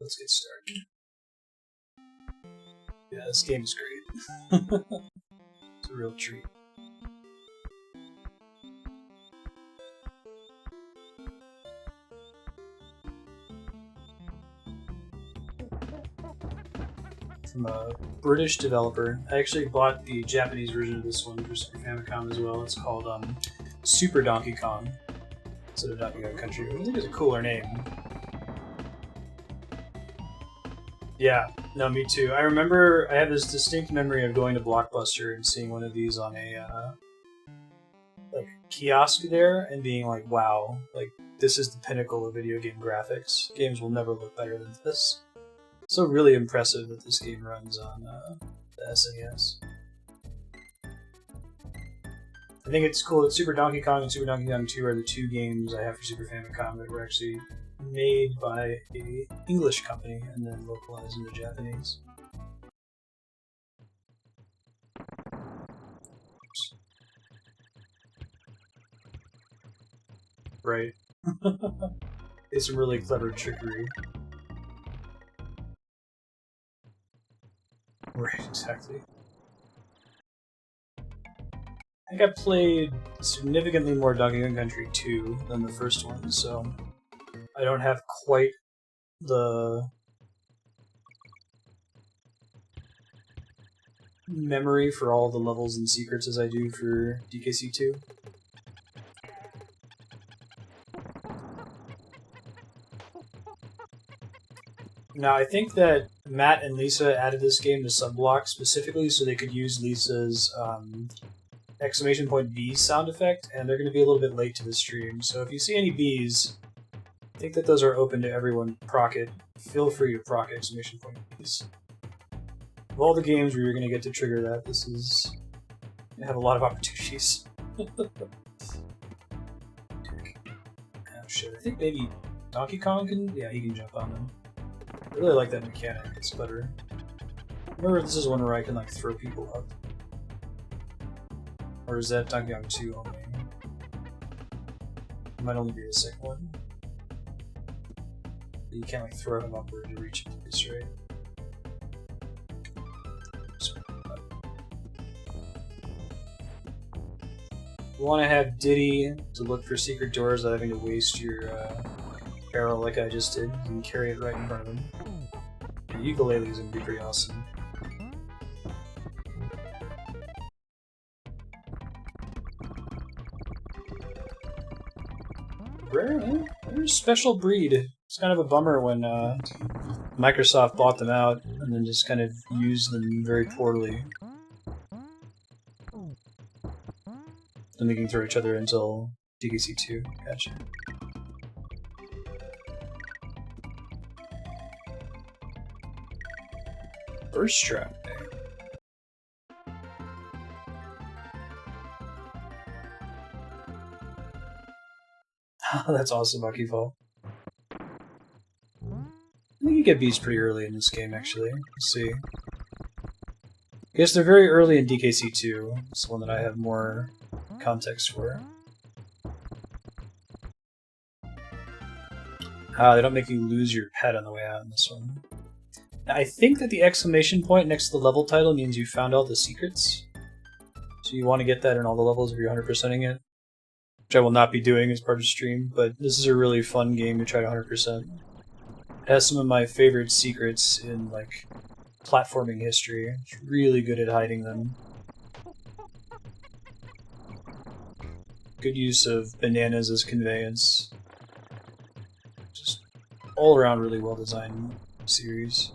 Let's get started. Yeah, this game is great. It's a real treat. From a British developer. I actually bought the Japanese version of this one for Super Famicom as well. It's called Super Donkey Kong instead of Donkey Kong Country. I think it's a cooler name. Yeah, no, me too. I remember I have this distinct memory of going to Blockbuster and seeing one of these on a like kiosk there and being like, "Wow, like this is the pinnacle of video game graphics. Games will never look better than this." So really impressive that this game runs on the SNES. I think it's cool that Super Donkey Kong and Super Donkey Kong 2 are the two games I have for Super Famicom that were actually made by an English company and then localized into Japanese. Oops. Right. It's some really clever trickery. Right, exactly. I think I played significantly more Donkey Kong Country 2 than the first one, so I don't have quite the memory for all the levels and secrets as I do for DKC2. Now, I think that Matt and Lisa added this game to Subblock specifically so they could use Lisa's exclamation point bees sound effect, and they're going to be a little bit late to the stream. So if you see any bees, I think that those are open to everyone. Proc it. Feel free to proc exclamation point bees. Of all the games where you're going to get to trigger that, this is going to have a lot of opportunities. Oh shit, I think maybe Donkey Kong can... Yeah, he can jump on them. I really like that mechanic, it's better. Remember, this is one where I can like throw people up. Or is that Donkey Kong 2 only? It might only be the second one. You can't like throw him upward to reach a place, right? You want to have Diddy to look for secret doors without having to waste your arrow like I just did. You can carry it right in front of him. The ukulele is going to be pretty awesome. Rare, eh? They're a special breed. It's kind of a bummer when Microsoft bought them out and then just kind of used them very poorly. Then they can throw each other until DKC2. Gotcha. Burst trap. That's awesome, Bucky Fall. I think you get bees pretty early in this game, actually. Let's see. I guess they're very early in DKC2. It's the one that I have more context for. They don't make you lose your pet on the way out in this one. Now, I think that the exclamation point next to the level title means you found all the secrets. So you want to get that in all the levels if you're 100%ing it. Which I will not be doing as part of the stream, but this is a really fun game to try to 100%. It has some of my favorite secrets in, like, platforming history. It's really good at hiding them. Good use of bananas as conveyance. Just all around really well designed series.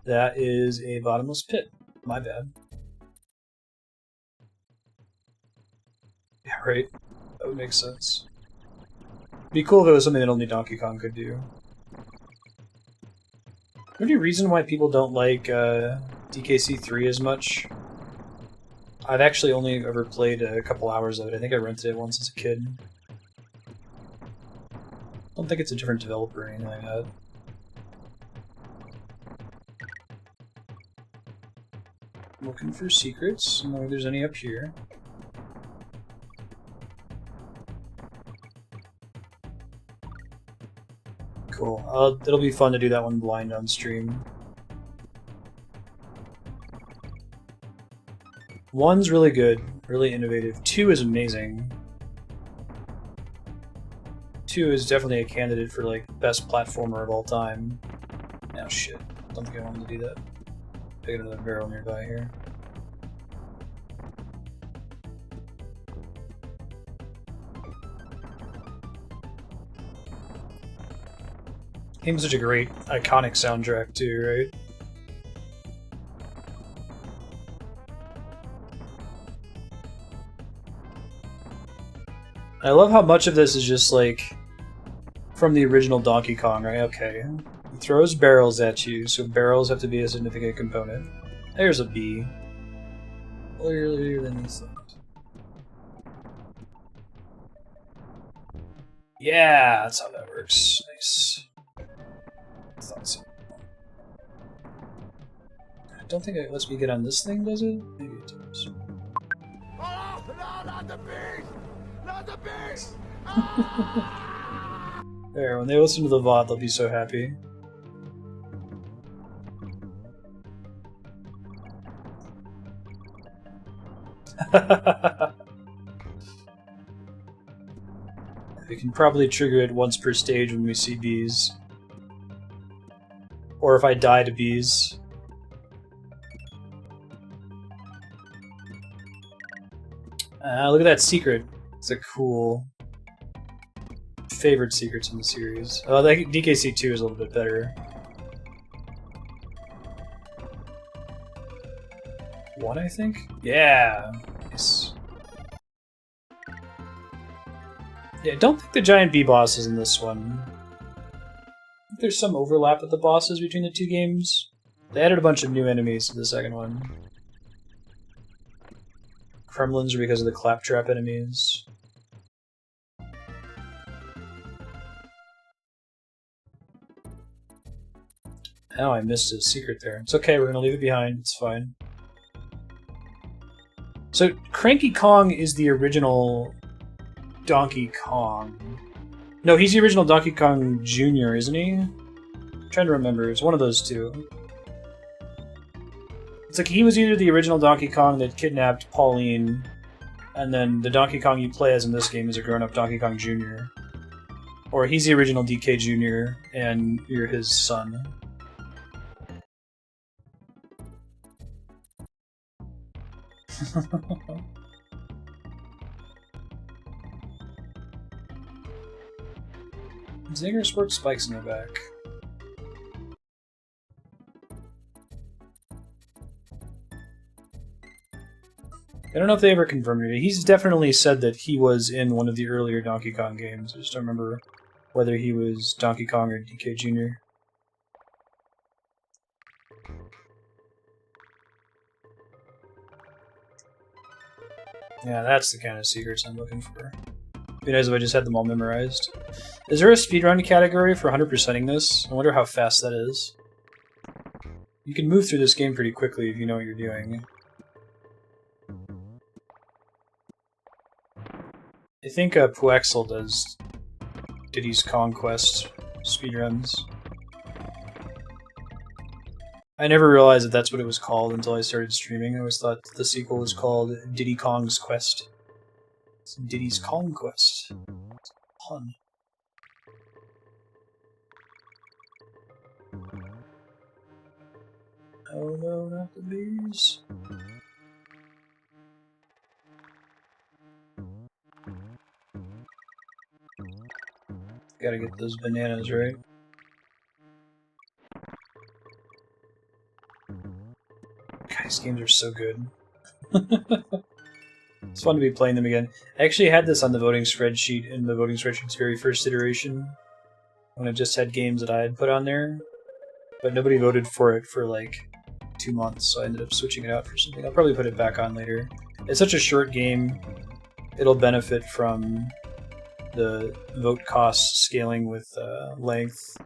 That is a bottomless pit. My bad. Yeah, right? That would make sense. It'd be cool if it was something that only Donkey Kong could do. Any reason why people don't like DKC3 as much? I've actually only ever played a couple hours of it. I think I rented it once as a kid. I don't think it's a different developer or anything like that. I'm looking for secrets. I don't know if there's any up here. Cool. It'll be fun to do that one blind on stream. 1's really good, really innovative. 2 is amazing. 2 is definitely a candidate for like best platformer of all time. Oh shit! Don't think I wanted to do that. Pick another barrel nearby here. Game's such a great, iconic soundtrack too, right? I love how much of this is just like from the original Donkey Kong, right? Okay. He throws barrels at you, so barrels have to be a significant component. There's a bee. Earlier than you thought. Yeah, that's how that works. Nice. I thought so. I don't think it lets me get on this thing, does it? Maybe it does. Oh, no, not the bees! Not the bees! There, when they listen to the VOD, they'll be so happy. We can probably trigger it once per stage when we see bees. Or if I die to bees. Look at that secret. It's a cool... favorite secrets in the series. Oh, that DKC2 is a little bit better. 1, I think? Yeah! Nice. Yeah, I don't think the giant bee boss is in this one. I think there's some overlap with the bosses between the two games. They added a bunch of new enemies to the second one. Kremlins are because of the claptrap enemies. Oh, I missed a secret there. It's okay, we're gonna leave it behind, it's fine. So, Cranky Kong is the original Donkey Kong. No, he's the original Donkey Kong Jr., isn't he? I'm trying to remember, it's one of those two. It's like he was either the original Donkey Kong that kidnapped Pauline, and then the Donkey Kong you play as in this game is a grown-up Donkey Kong Jr. Or he's the original DK Jr., and you're his son. Zinger sports spikes in the back. I don't know if they ever confirmed it. He's definitely said that he was in one of the earlier Donkey Kong games. I just don't remember whether he was Donkey Kong or DK Jr. Yeah, that's the kind of secrets I'm looking for. It'd be nice if I just had them all memorized. Is there a speedrun category for 100%ing this? I wonder how fast that is. You can move through this game pretty quickly if you know what you're doing. I think Puexel does Diddy's Conquest speedruns. I never realized that that's what it was called until I started streaming. I always thought the sequel was called Diddy Kong's Quest. It's Diddy's Conquest. Pun. Oh no, not the bees. Gotta get those bananas right. God, these games are so good. It's fun to be playing them again. I actually had this on the voting spreadsheet in the voting spreadsheet's very first iteration, when I just had games that I had put on there, but nobody voted for it for like 2 months, so I ended up switching it out for something. I'll probably put it back on later. It's such a short game, it'll benefit from the vote cost scaling with length,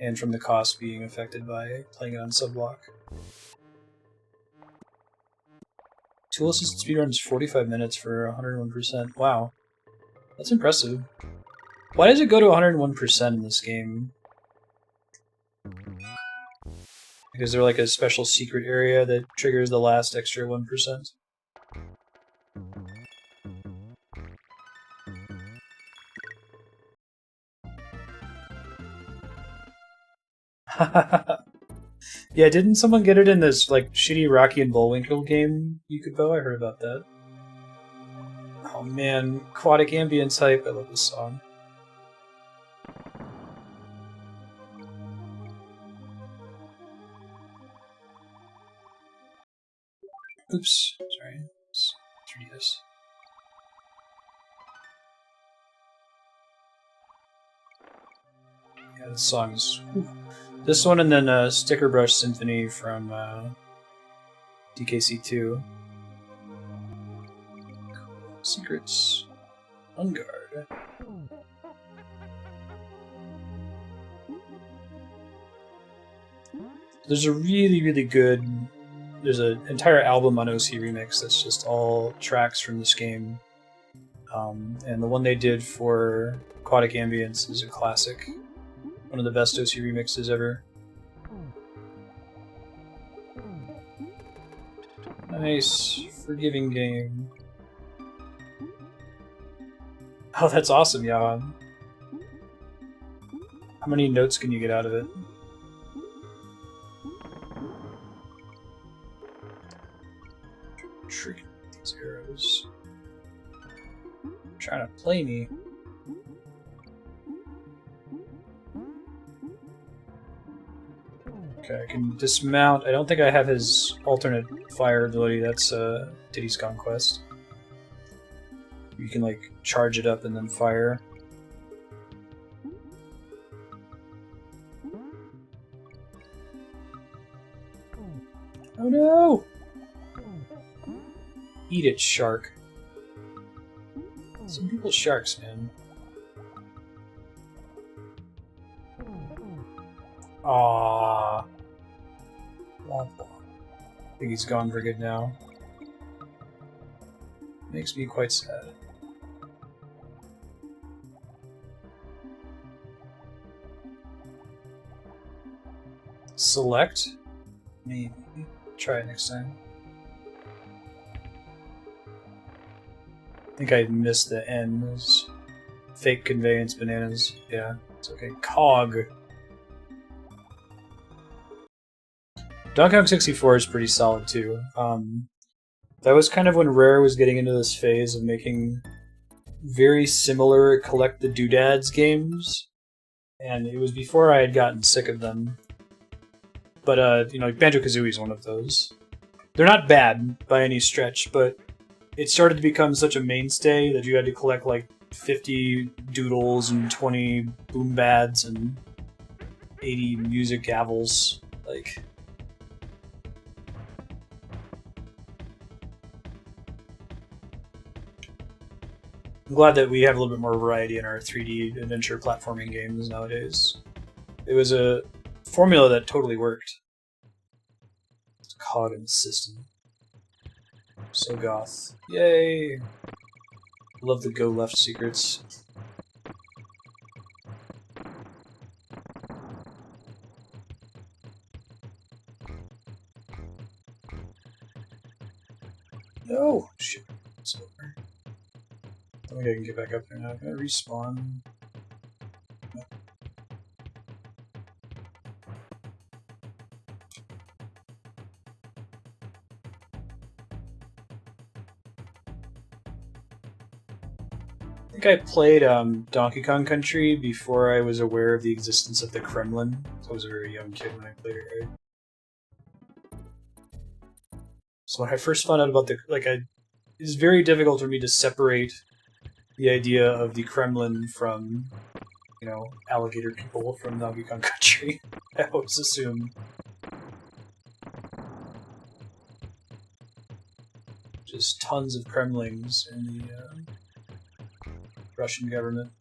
and from the cost being affected by playing it on subblock. Tool assisted speedrun is 45 minutes for 101%. Wow. That's impressive. Why does it go to 101% in this game? Because they're like a special secret area that triggers the last extra 1%. Yeah, didn't someone get it in this like shitty Rocky and Bullwinkle game you could go? I heard about that. Oh man, aquatic ambience hype. I love this song. Oops, sorry. It's 3DS. Yeah, this song's... This one and then Sticker Brush Symphony from DKC2. Secrets. On guard. There's a really good... There's an entire album on OC Remix that's just all tracks from this game. And the one they did for Aquatic Ambience is a classic. One of the best OC remixes ever. Nice. Forgiving game. Oh, that's awesome, Yahan. How many notes can you get out of it? Trick these arrows. Trying to play me. Okay, I can dismount. I don't think I have his alternate fire ability. That's Diddy's Conquest. You can like charge it up and then fire. Oh no! Eat it, shark. Some people sharks, man. Aww. I think he's gone for good now. Makes me quite sad. Select? Maybe. Try it next time. I think I missed the N. Those fake conveyance bananas. Yeah, it's okay. Cog. Donkey Kong 64 is pretty solid too. That was kind of when Rare was getting into this phase of making very similar collect the doodads games, and it was before I had gotten sick of them. But you know, Banjo-Kazooie is one of those. They're not bad by any stretch, but it started to become such a mainstay that you had to collect like 50 doodles and 20 boom bads and 80 music gavels. Like, I'm glad that we have a little bit more variety in our 3D adventure platforming games nowadays. It was a formula that totally worked. It's a cog in the system. So goth. Yay! Love the go left secrets. No! Shit. It's over. I think I can get back up there now. Can I respawn? No. I think I played Donkey Kong Country before I was aware of the existence of the Kremlin. So I was a very young kid when I played it, right? So when I first found out about the... it's very difficult for me to separate the idea of the Kremlin from, you know, alligator people from Donkey Kong Country. I always assume. Just tons of Kremlings in the Russian government.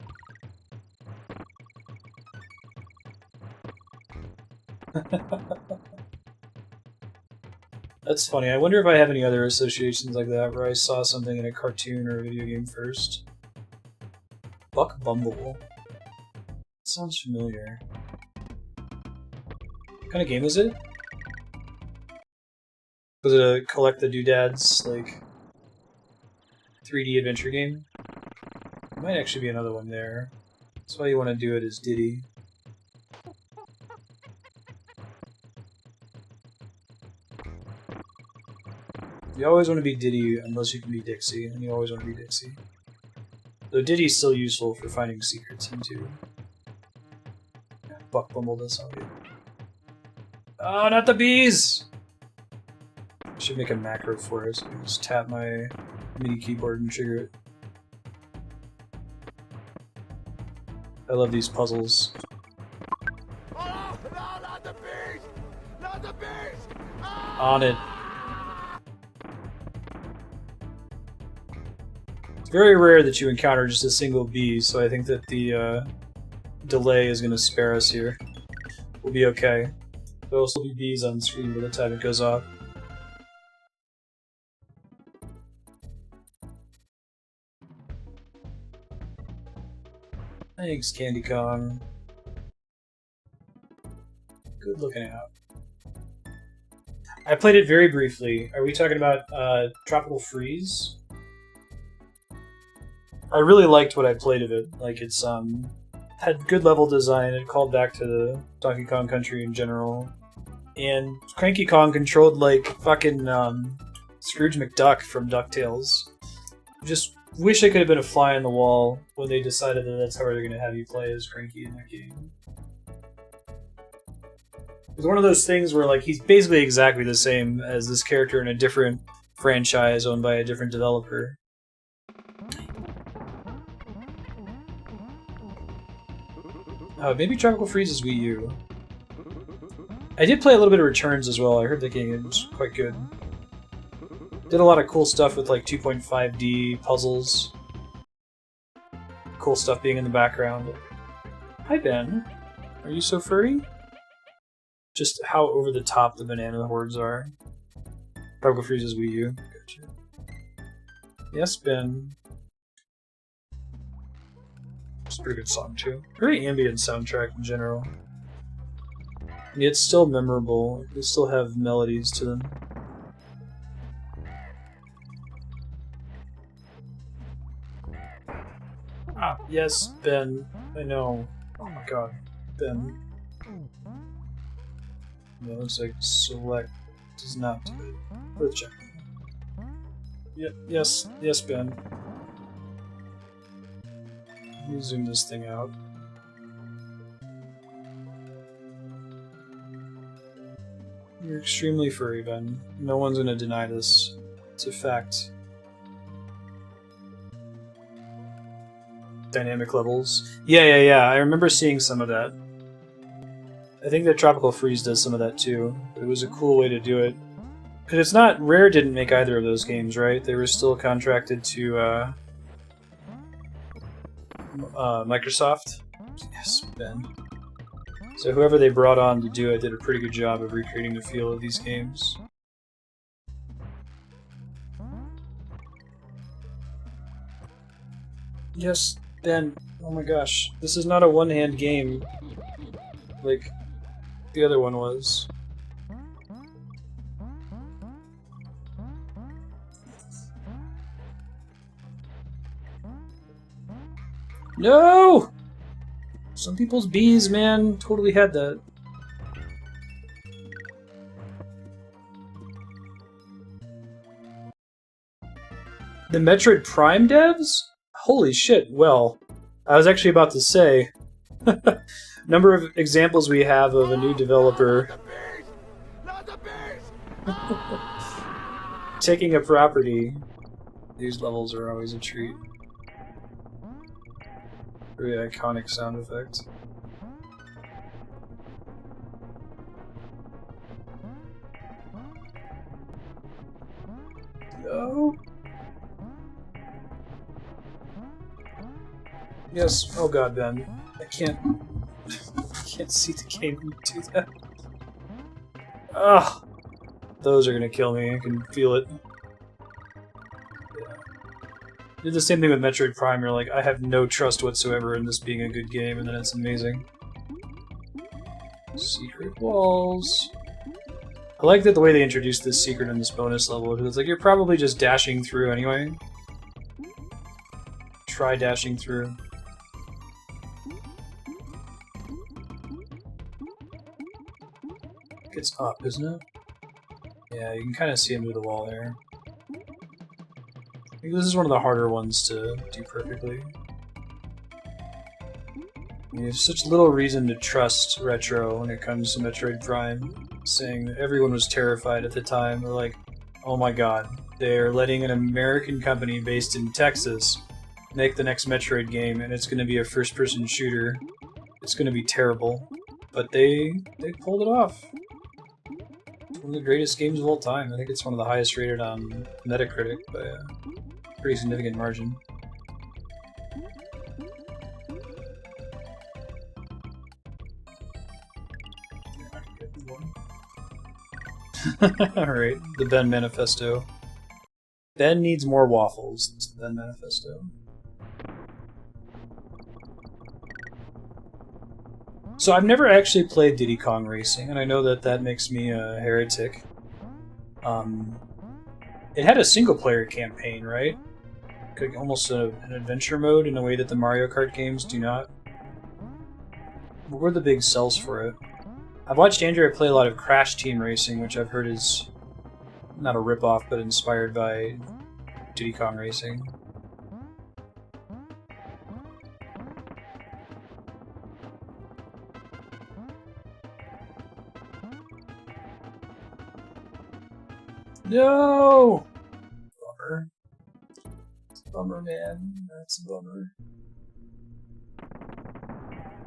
That's funny. I wonder if I have any other associations like that where I saw something in a cartoon or a video game first. Buck Bumble. Sounds familiar. What kind of game is it? Was it a collect the doodads, like, 3D adventure game? There might actually be another one there. That's why you want to do it as Diddy. You always want to be Diddy unless you can be Dixie, and you always want to be Dixie. Though Diddy's still useful for finding secrets into. Buck Bumble does sound good. Oh, not the bees! I should make a macro for it, so I can just tap my MIDI keyboard and trigger it. I love these puzzles. Oh, no, not the bees! Not the bees! On it. It's very rare that you encounter just a single bee, so I think that the delay is going to spare us here. We'll be okay. There will still be bees on screen by the time it goes off. Thanks, Candy Kong. Good looking out. I played it very briefly. Are we talking about Tropical Freeze? I really liked what I played of it. Like, it's had good level design. It called back to the Donkey Kong Country in general. And Cranky Kong controlled like fucking Scrooge McDuck from DuckTales. Just wish I could have been a fly on the wall when they decided that that's how they're going to have you play as Cranky in that game. It's one of those things where like he's basically exactly the same as this character in a different franchise owned by a different developer. Maybe Tropical Freeze is Wii U. I did play a little bit of Returns as well. I heard that game was quite good. Did a lot of cool stuff with like 2.5D puzzles. Cool stuff being in the background. Hi Ben. Are you so furry? Just how over the top the banana hordes are. Tropical Freeze is Wii U. Gotcha. Yes, Ben. It's a pretty good song too. Very ambient soundtrack in general. And yet still memorable. They still have melodies to them. Ah, yes, Ben. I know. Oh my god. Ben. Yeah, it looks like select does not do it. Let's check. Yep, yes, Ben. Let me zoom this thing out. You're extremely furry, Ben. No one's gonna deny this. It's a fact. Dynamic levels. Yeah. I remember seeing some of that. I think that Tropical Freeze does some of that too. It was a cool way to do it. Because it's not... Rare didn't make either of those games, right? They were still contracted to, Microsoft. Yes, Ben. So whoever they brought on to do it did a pretty good job of recreating the feel of these games. Yes, Ben. Oh my gosh. This is not a one-hand game like the other one was. No! Some people's bees, man, totally had that. The Metroid Prime devs? Holy shit, well, I was actually about to say, number of examples we have of a new developer taking a property. These levels are always a treat. Very iconic sound effect. Go. Yes. Oh god, Ben. I can't see the game when you do that. Ugh. Those are gonna kill me. I can feel it. Did the same thing with Metroid Prime. You're like, I have no trust whatsoever in this being a good game, and then it's amazing. Secret walls. I like that the way they introduced this secret in this bonus level, because it's like you're probably just dashing through anyway. Try dashing through. It's up, isn't it? Yeah, you can kind of see him through the wall there. I think this is one of the harder ones to do perfectly. You have such little reason to trust Retro when it comes to Metroid Prime, saying that everyone was terrified at the time. They're like, oh my god, they're letting an American company based in Texas make the next Metroid game, and it's going to be a first-person shooter. It's going to be terrible. But they pulled it off. It's one of the greatest games of all time. I think it's one of the highest rated on Metacritic by a pretty significant margin. Alright, the Ben Manifesto. Ben needs more waffles. It's the Ben Manifesto. So I've never actually played Diddy Kong Racing, and I know that that makes me a heretic. It had a single-player campaign, right? Like almost an adventure mode in a way that the Mario Kart games do not. What were the big sells for it? I've watched Andrea play a lot of Crash Team Racing, which I've heard is not a ripoff, but inspired by Diddy Kong Racing. No! Bummer. It's a bummer, man. That's a bummer.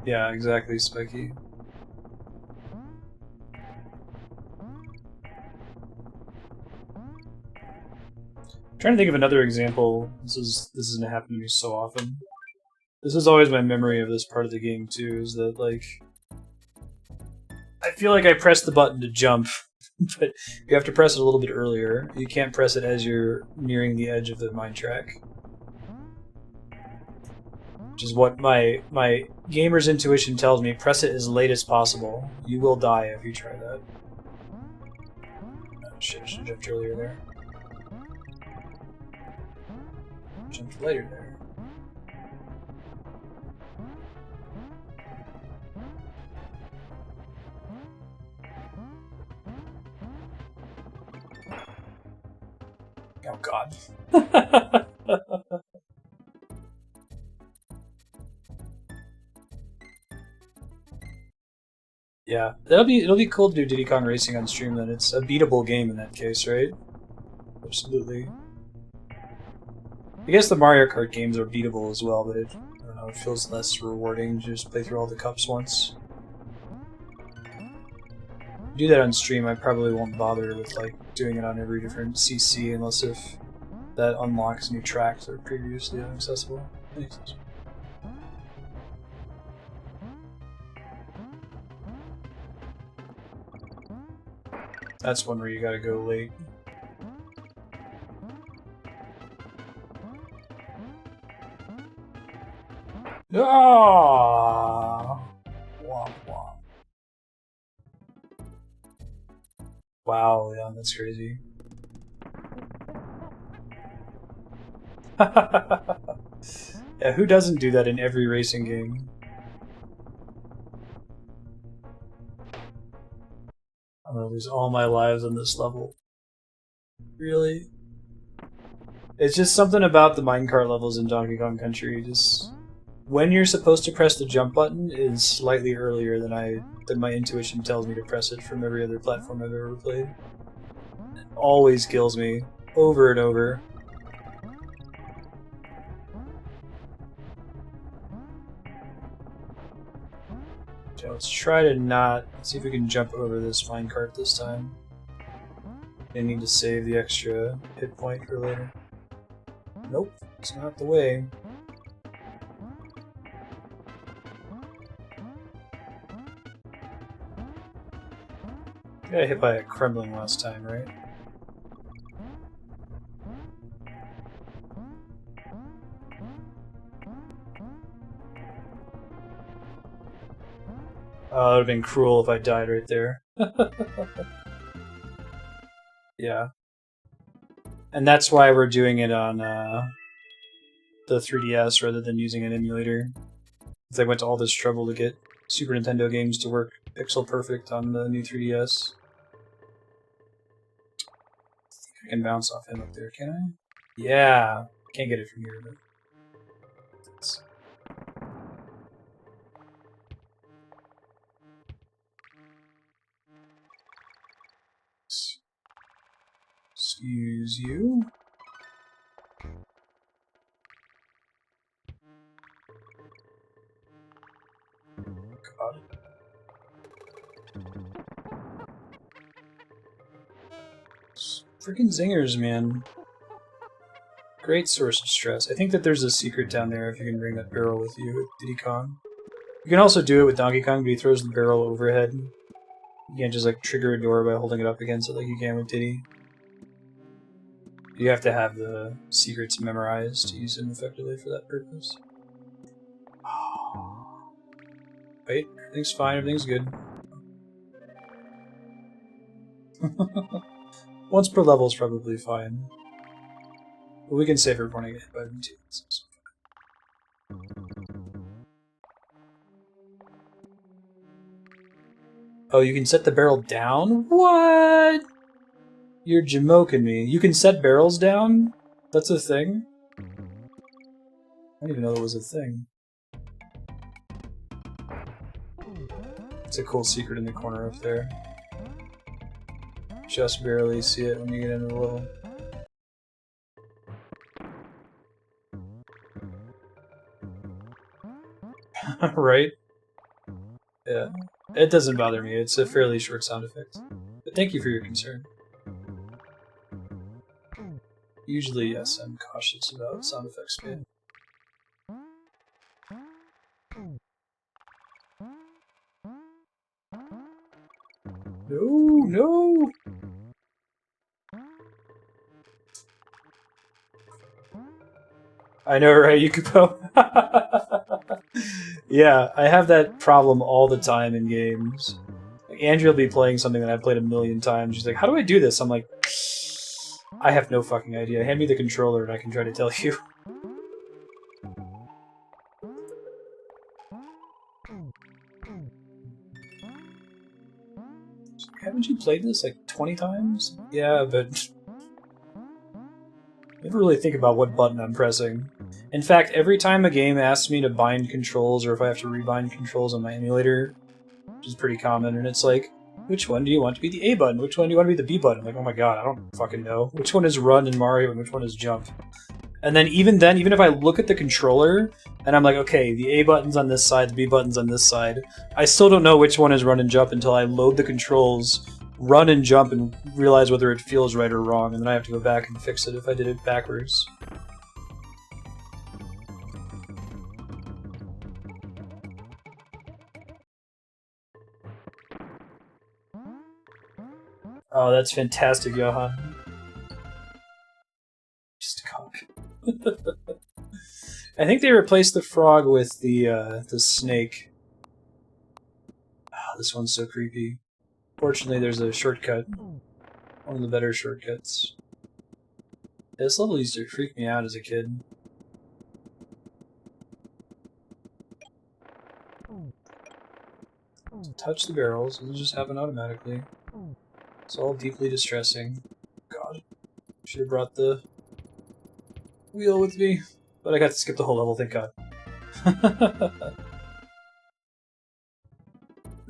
Yeah, exactly, Spiky. I'm trying to think of another example. This isn't happening to me so often. This is always my memory of this part of the game too, is that like I feel like I pressed the button to jump, but you have to press it a little bit earlier. You can't press it as you're nearing the edge of the mine track. Which is what my gamer's intuition tells me. Press it as late as possible. You will die if you try that. Oh shit, I should have jumped earlier there. Jumped later there. Oh god. Yeah, it'll be cool to do Diddy Kong Racing on stream then. It's a beatable game in that case, right? Absolutely. I guess the Mario Kart games are beatable as well, but I don't know, it feels less rewarding to just play through all the cups once. Do that on stream, I probably won't bother with like doing it on every different CC unless if that unlocks new tracks that are previously inaccessible. That's one where you gotta go late. Ah! Womp womp. Wow, yeah, that's crazy. Yeah, who doesn't do that in every racing game? I'm gonna lose all my lives on this level. Really? It's just something about the minecart levels in Donkey Kong Country. Just when you're supposed to press the jump button is slightly earlier than my intuition tells me to press it from every other platform I've ever played. It always kills me over and over. Okay, let's try to not see if we can jump over this minecart this time. I need to save the extra hit point for later. Nope, it's not the way. Got hit by a Kremlin last time, right? Oh, it would have been cruel if I died right there. Yeah. And that's why we're doing it on the 3DS rather than using an emulator. They went to all this trouble to get Super Nintendo games to work pixel perfect on the new 3DS. I can bounce off him up there, can I? Yeah. Can't get it from here, but... Excuse you. God. Freaking zingers, man. Great source of stress. I think that there's a secret down there if you can bring that barrel with you with Diddy Kong. You can also do it with Donkey Kong, but he throws the barrel overhead. You can't just like trigger a door by holding it up against it like you can with Diddy. You have to have the secrets memorized to use them effectively for that purpose. Wait, everything's fine, everything's good. Once per level is probably fine. But we can save her when I get hit by them too. Oh, you can set the barrel down? What? You're jamoking me. You can set barrels down? That's a thing? I didn't even know that was a thing. It's a cool secret in the corner up there. Just barely see it when you get into the level. Right? Yeah. It doesn't bother me. It's a fairly short sound effect. But thank you for your concern. Usually, yes, I'm cautious about sound effects, man. No, no! I know, right, Yukupo? Yeah, I have that problem all the time in games. Like, Andrea will be playing something that I've played a million times. She's like, how do I do this? I'm like, I have no fucking idea. Hand me the controller and I can try to tell you. Haven't you played this like 20 times? Yeah, but... I never really think about what button I'm pressing. In fact, every time a game asks me to bind controls or if I have to rebind controls on my emulator, which is pretty common, and it's like, which one do you want to be the A button? Which one do you want to be the B button? I'm like, oh my god, I don't fucking know. Which one is run in Mario and which one is jump? And then, even if I look at the controller, and I'm like, okay, the A button's on this side, the B button's on this side, I still don't know which one is run and jump until I load the controls, run and jump, and realize whether it feels right or wrong, and then I have to go back and fix it if I did it backwards. Oh, that's fantastic, Johan. Just a cock. I think they replaced the frog with the snake. Oh, this one's so creepy. Fortunately, there's a shortcut. One of the better shortcuts. This level used to freak me out as a kid. Touch the barrels, it'll just happen automatically. It's all deeply distressing. God. Should have brought the wheel with me. But I got to skip the whole level, thank God. I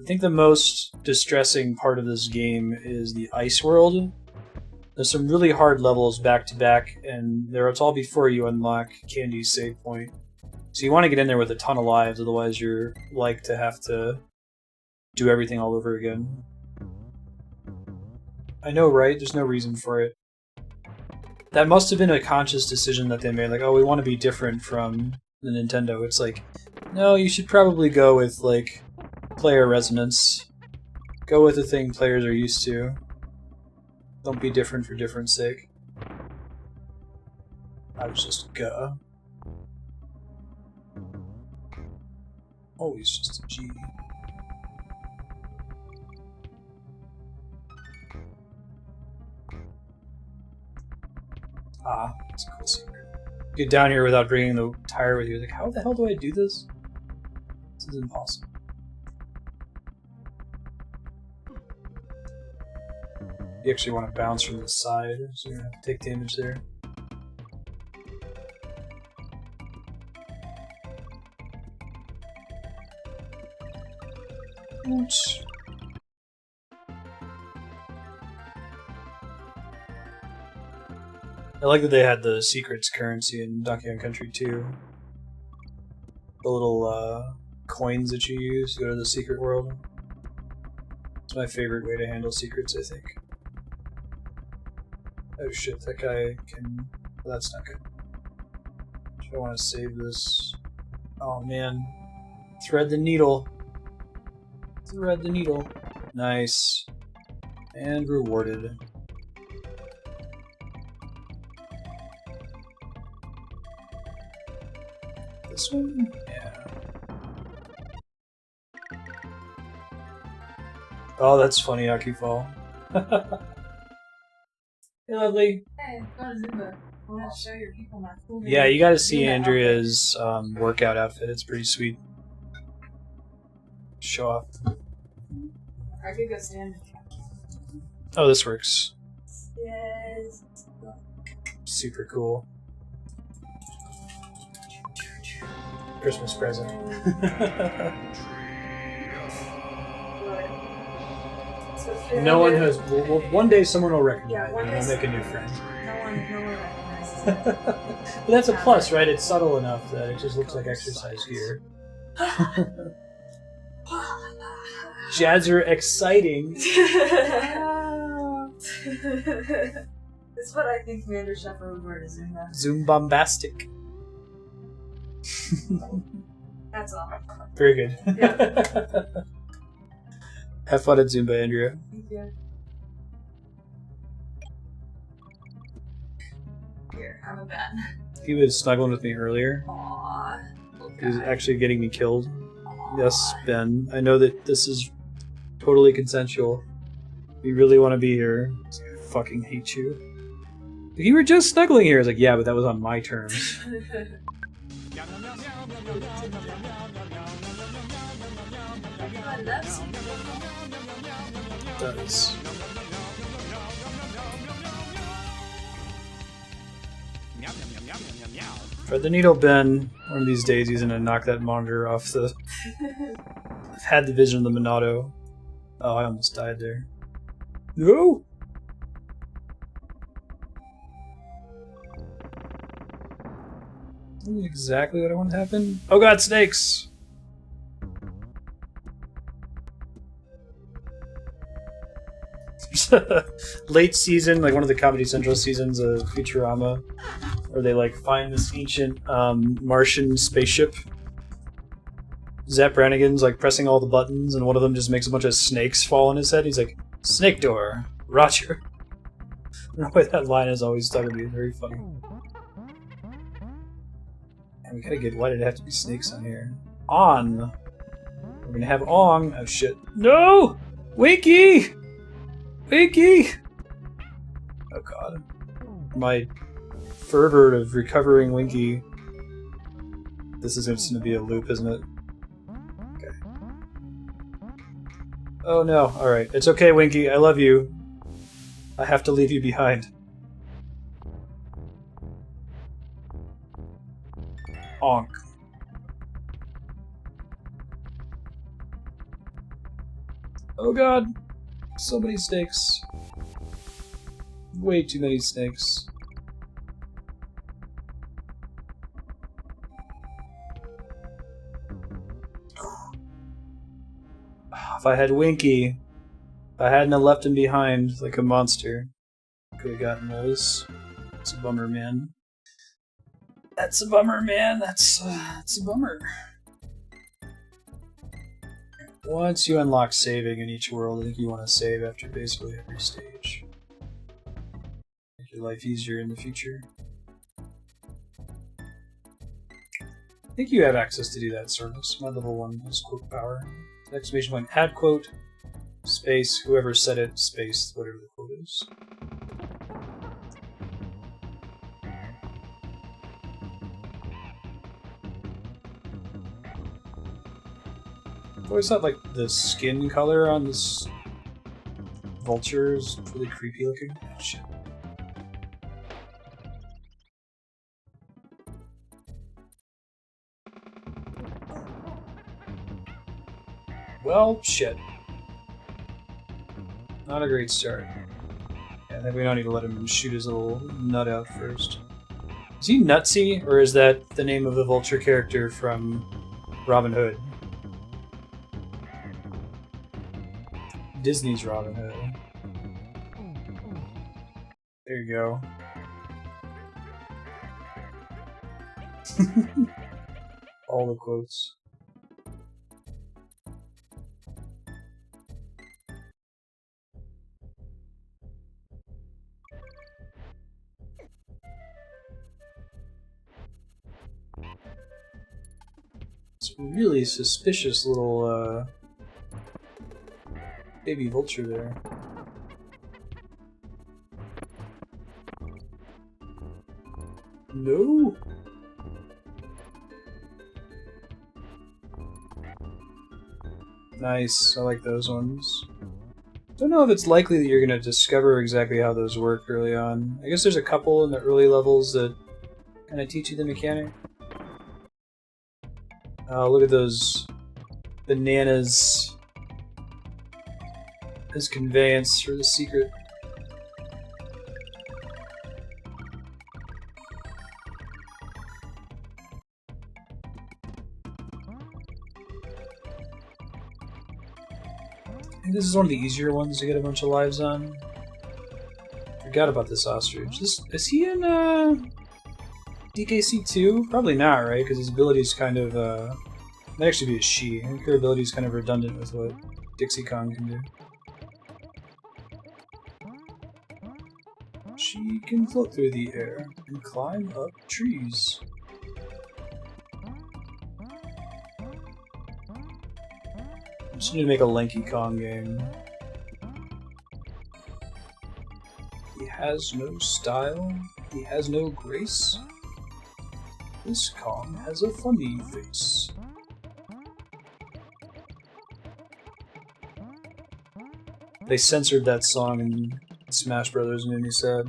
think the most distressing part of this game is the ice world. There's some really hard levels back to back, and it's all before you unlock Candy's save point. So you want to get in there with a ton of lives, otherwise you're like to have to do everything all over again. I know, right? There's no reason for it. That must have been a conscious decision that they made, like, oh, we want to be different from the Nintendo. It's like, no, you should probably go with, like, player resonance. Go with the thing players are used to. Don't be different for difference sake. I was just gah. Always just a G. Ah, that's a cool secret. Get down here without bringing the tire with you. Like, how the hell do I do this? This is impossible. You actually want to bounce from the side, so you're gonna have to take damage there. Oops. I like that they had the secrets currency in Donkey Kong Country 2. The little coins that you use to go to the secret world. It's my favorite way to handle secrets, I think. Oh shit, that guy can... Well, that's not good. I want to save this. Oh man. Thread the needle. Thread the needle. Nice. And rewarded. This one? Yeah. Oh, that's funny, Akifall. Hey, lovely. Hey, go to Zumba. I want to show your people my cool Yeah, you gotta see Zumba Andrea's workout outfit. It's pretty sweet. Show off. outfit. I could go stand. Oh, this works. Yes. Super cool. Christmas present. No one has. Well, one day someone will recognize Yeah, it one and day we'll make a new friend. No one recognizes it. But that's a plus, right? It's subtle enough that it just looks like exercise gear. Jads are exciting. That's what I think Commander Shepard would wear to Zumba. Zoom-bombastic. That's all. Very good. Yeah. Have fun at Zumba, Andrea. Thank you. Here, have a bet. He was snuggling with me earlier. Aww. He was actually getting me killed. Yes, Ben. I know that this is totally consensual. You really want to be here. I fucking hate you. You were just snuggling here. I was like, yeah, but that was on my terms. It does. For the needle, Ben, one of these days he's gonna knock that monitor off the... I've had the vision of the Monado. Oh, I almost died there. No! This is exactly what I want to happen. Oh god, snakes! Late season, like one of the Comedy Central seasons of Futurama, where they like find this ancient Martian spaceship. Zap Brannigan's like pressing all the buttons, and one of them just makes a bunch of snakes fall on his head. He's like, "Snake door, Roger." I don't know why that line has always stuck with me. It's very funny. And we gotta get. Why did it have to be snakes on here? On. We're gonna have Ong. Oh shit! No, Winky. Winky! Oh god. My fervor of recovering Winky. This is just gonna be a loop, isn't it? Okay. Oh no, alright. It's okay, Winky. I love you. I have to leave you behind. Onk. Oh god. So many snakes. Way too many snakes. If I had Winky, if I hadn't have left him behind like a monster, I could have gotten those. It's a bummer, man. That's a bummer, man. That's a bummer. Once you unlock saving in each world, I think you want to save after basically every stage. Make your life easier in the future. I think you have access to do that service. My level 1 has quote power. Exclamation point, add quote, space, whoever said it, space, whatever the quote is. I always thought like the skin color on this vulture is really creepy looking. Shit. Well, shit. Not a great start. Yeah, I think we don't need to let him shoot his little nut out first. Is he Nutsy, or is that the name of the vulture character from Robin Hood? Disney's Robin Hood. There you go. All the quotes. It's a really suspicious little baby vulture there. No! Nice, I like those ones. Don't know if it's likely that you're going to discover exactly how those work early on. I guess there's a couple in the early levels that kind of teach you the mechanic. Oh, look at those bananas as conveyance for the secret. I think this is one of the easier ones to get a bunch of lives on. Forgot about this ostrich. Is he in DKC 2? Probably not, right? Because his ability is kind of might actually be a she. I think her ability is kind of redundant with what Dixie Kong can do. She can float through the air and climb up trees. I just need to make a lanky Kong game. He has no style. He has no grace. This Kong has a funny face. They censored that song in Smash Brothers and made me sad.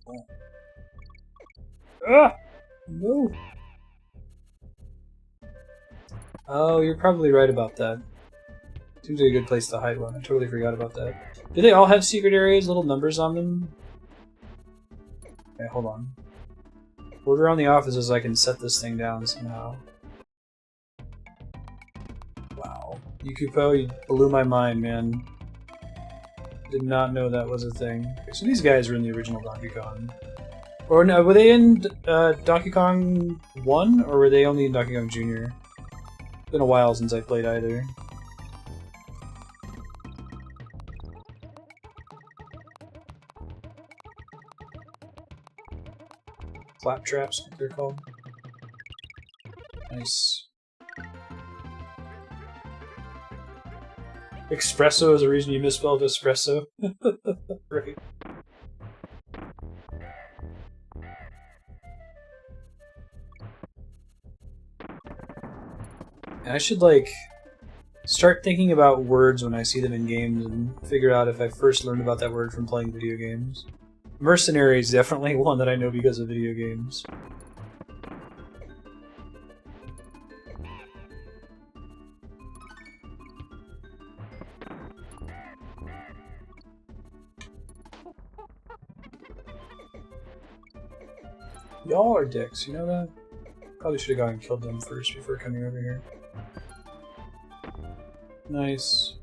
Cool. Ah! No! Oh, you're probably right about that. Seems like a good place to hide one. I totally forgot about that. Do they all have secret areas, little numbers on them? Okay, hold on. Word around the office is I can set this thing down somehow. Wow. Yukupo, you blew my mind, man. Did not know that was a thing. Okay, so these guys were in the original Donkey Kong. Or no, were they in Donkey Kong 1, or were they only in Donkey Kong Jr.? It's been a while since I played either. Claptraps, they're called. Nice. Espresso is a reason you misspelled espresso. Right. I should, like, start thinking about words when I see them in games and figure out if I first learned about that word from playing video games. Mercenary is definitely one that I know because of video games. Y'all are dicks, you know that? Probably should have gone and killed them first before coming over here. Nice.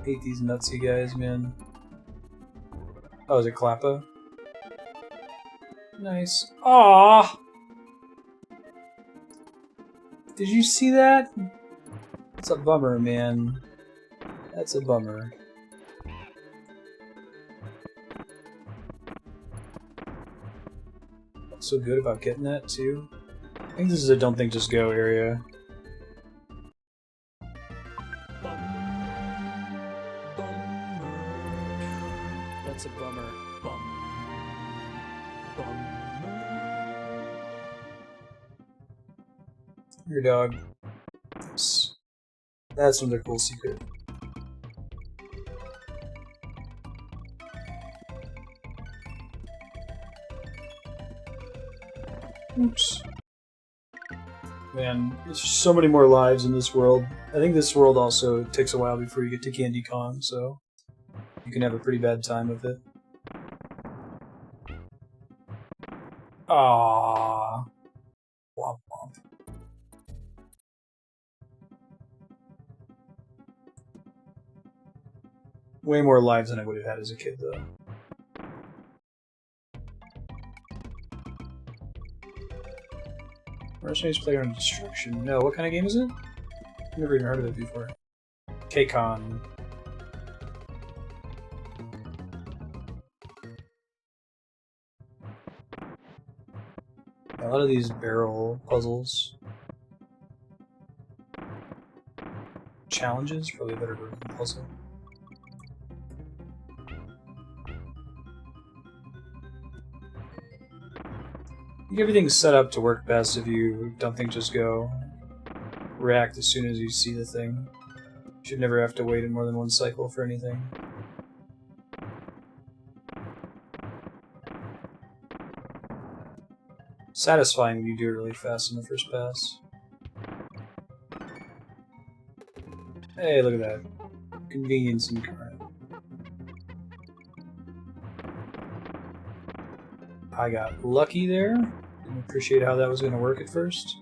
Hate these nutsy guys, man. Oh, is it Klappa? Nice. Aww! Did you see that? That's a bummer, man. That's a bummer. What's so good about getting that, too? I think this is a don't think just go area. That's a bummer. Bummer. Your dog. That's another cool secret. Oops. Man, there's so many more lives in this world. I think this world also takes a while before you get to Candy Kong, so you can have a pretty bad time with it. Aww. Womp womp. Way more lives than I would have had as a kid, though. Mercenaries Playground Destruction. No, what kind of game is it? I've never even heard of it before. K-Con. A lot of these barrel puzzles. Challenges? Probably a better word than puzzle. I think everything's set up to work best if you don't think just go. React as soon as you see the thing. You should never have to wait in more than one cycle for anything. Satisfying when you do it really fast in the first pass. Hey, look at that. Convenience incarnate. I got lucky there. Didn't appreciate how that was going to work at first.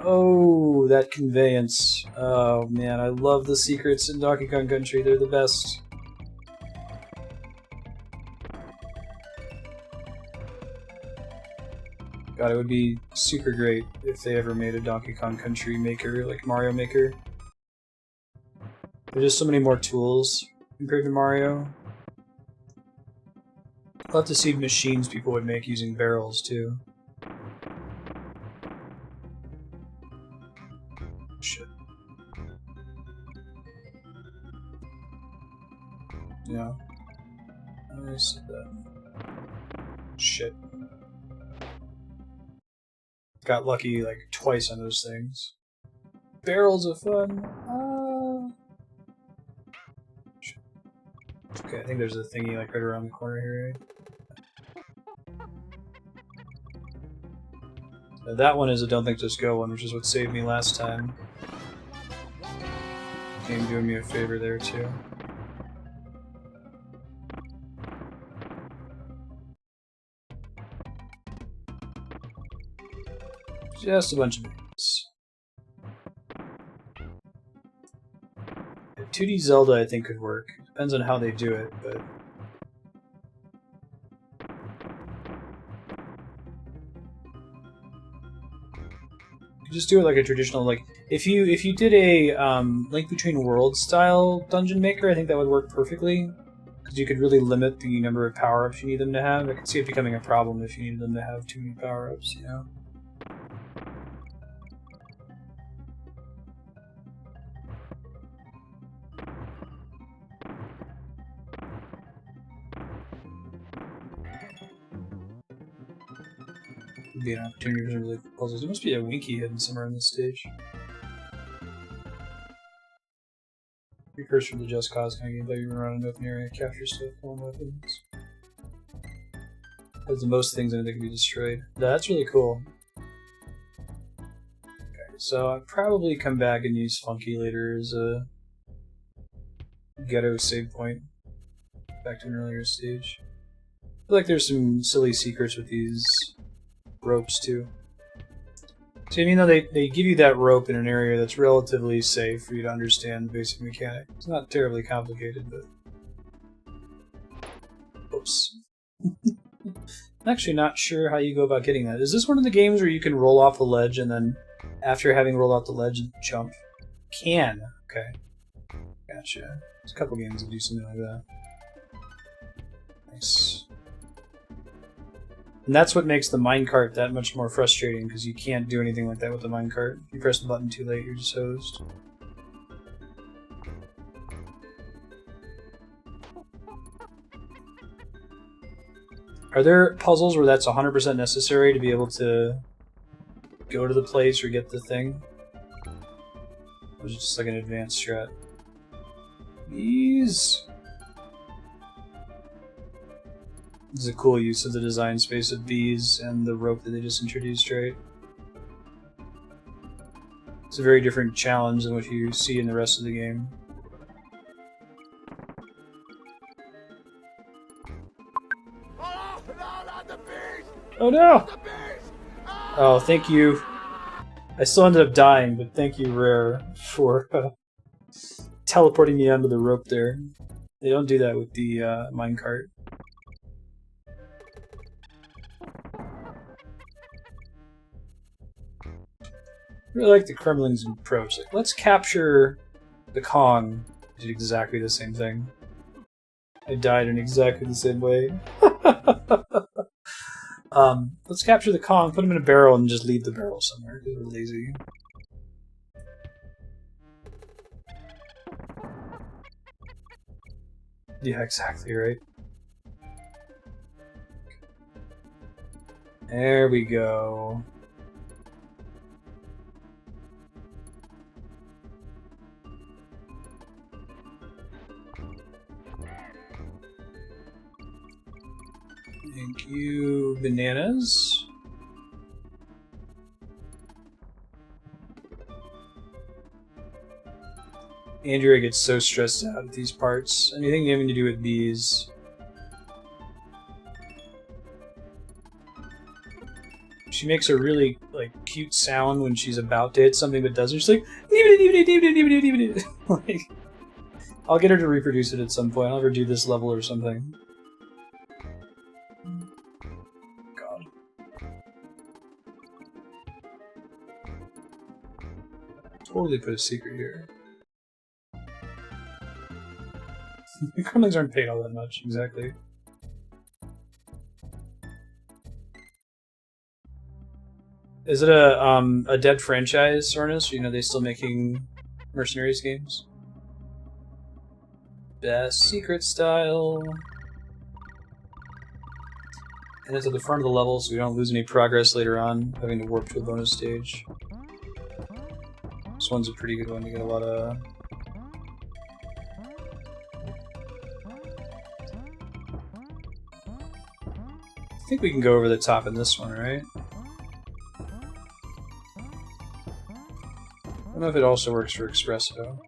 Oh, that conveyance. Oh man, I love the secrets in Donkey Kong Country. They're the best. God, it would be super great if they ever made a Donkey Kong Country Maker, like Mario Maker. There's just so many more tools compared to Mario. I'll have to see machines people would make using barrels, too. Shit. Yeah. I said that. Shit. Got lucky, like, twice on those things. Barrels of fun. Shit. Okay, I think there's a thingy, like, right around the corner here, right? That one is a Don't Think Just Go one, which is what saved me last time. Game doing me a favor there, too. Just a bunch of minutes. 2D Zelda, I think, could work. Depends on how they do it, but... just do it like a traditional, like, if you did a Link Between Worlds style dungeon maker, I think that would work perfectly, because you could really limit the number of power-ups you need them to have. I could see it becoming a problem if you needed them to have too many power-ups, you know? Would be an opportunity for some really cool puzzles. There must be a Winky hidden somewhere on this stage. Precursor to the Just Cause kind of game, but you run around an open area, capture stuff, own weapons. That's the most things in it that can be destroyed. That's really cool. Okay, so I'll probably come back and use Funky later as a ghetto save point. Back to an earlier stage. I feel like there's some silly secrets with these ropes too. So even though they give you that rope in an area that's relatively safe for you to understand the basic mechanic. It's not terribly complicated, but... Oops. I'm actually not sure how you go about getting that. Is this one of the games where you can roll off the ledge and then, after having rolled off the ledge, jump? Can. Okay. Gotcha. There's a couple games that do something like that. Nice. And that's what makes the minecart that much more frustrating, because you can't do anything like that with the minecart. If you press the button too late, you're just hosed. Are there puzzles where that's 100% necessary to be able to go to the place or get the thing? Or is it just like an advanced strat? These... This is a cool use of the design space of bees and the rope that they just introduced, right? It's a very different challenge than what you see in the rest of the game. Oh, no, not the bees! Oh no! The bees! Oh, thank you. I still ended up dying, but thank you, Rare, for teleporting me onto the rope there. They don't do that with the minecart. I really like the Kremling's approach. Like, let's capture the Kong. I did exactly the same thing. I died in exactly the same way. Let's capture the Kong, put him in a barrel, and just leave the barrel somewhere, because we're lazy. Yeah, exactly right. There we go. Thank you, bananas. Andrea gets so stressed out at these parts. Anything having to do with bees. She makes a really like cute sound when she's about to hit something but doesn't. She's like, like, I'll get her to reproduce it at some point. I'll have her do this level or something. God. Totally put a secret here. The Kremlings aren't paid all that much, exactly. Is it a dead franchise, Sornus? You know, they still making Mercenaries games? Best secret style. And it's at the front of the level so we don't lose any progress later on, having to warp to a bonus stage. This one's a pretty good one to get a lot of... I think we can go over the top in this one, right? I don't know if it also works for Espresso.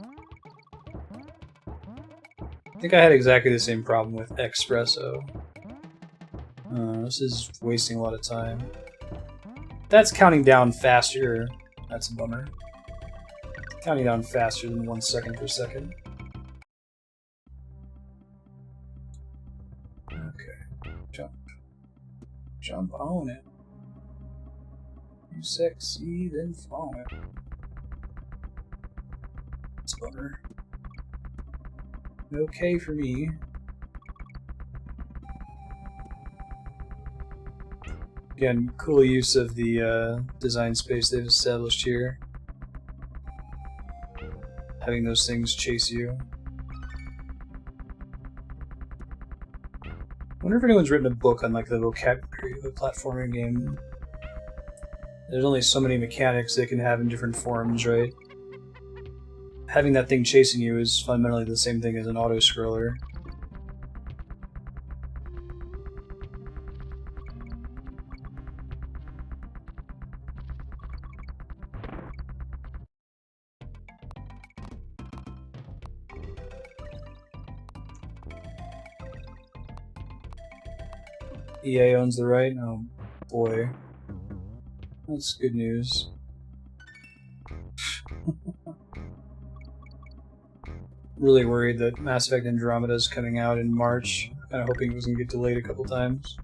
I think I had exactly the same problem with Espresso. This is wasting a lot of time. That's counting down faster. That's a bummer. Counting down faster than 1 second per second. Okay. Jump. Jump on it. You sexy, then fall it. That's a bummer. Okay for me. Again, cool use of the design space they've established here. Having those things chase you. I wonder if anyone's written a book on like the vocabulary of a platforming game. There's only so many mechanics they can have in different forms, right? Having that thing chasing you is fundamentally the same thing as an auto-scroller. EA owns the right? Oh boy. That's good news. Really worried that Mass Effect Andromeda is coming out in March. Kinda hoping it was gonna get delayed a couple times.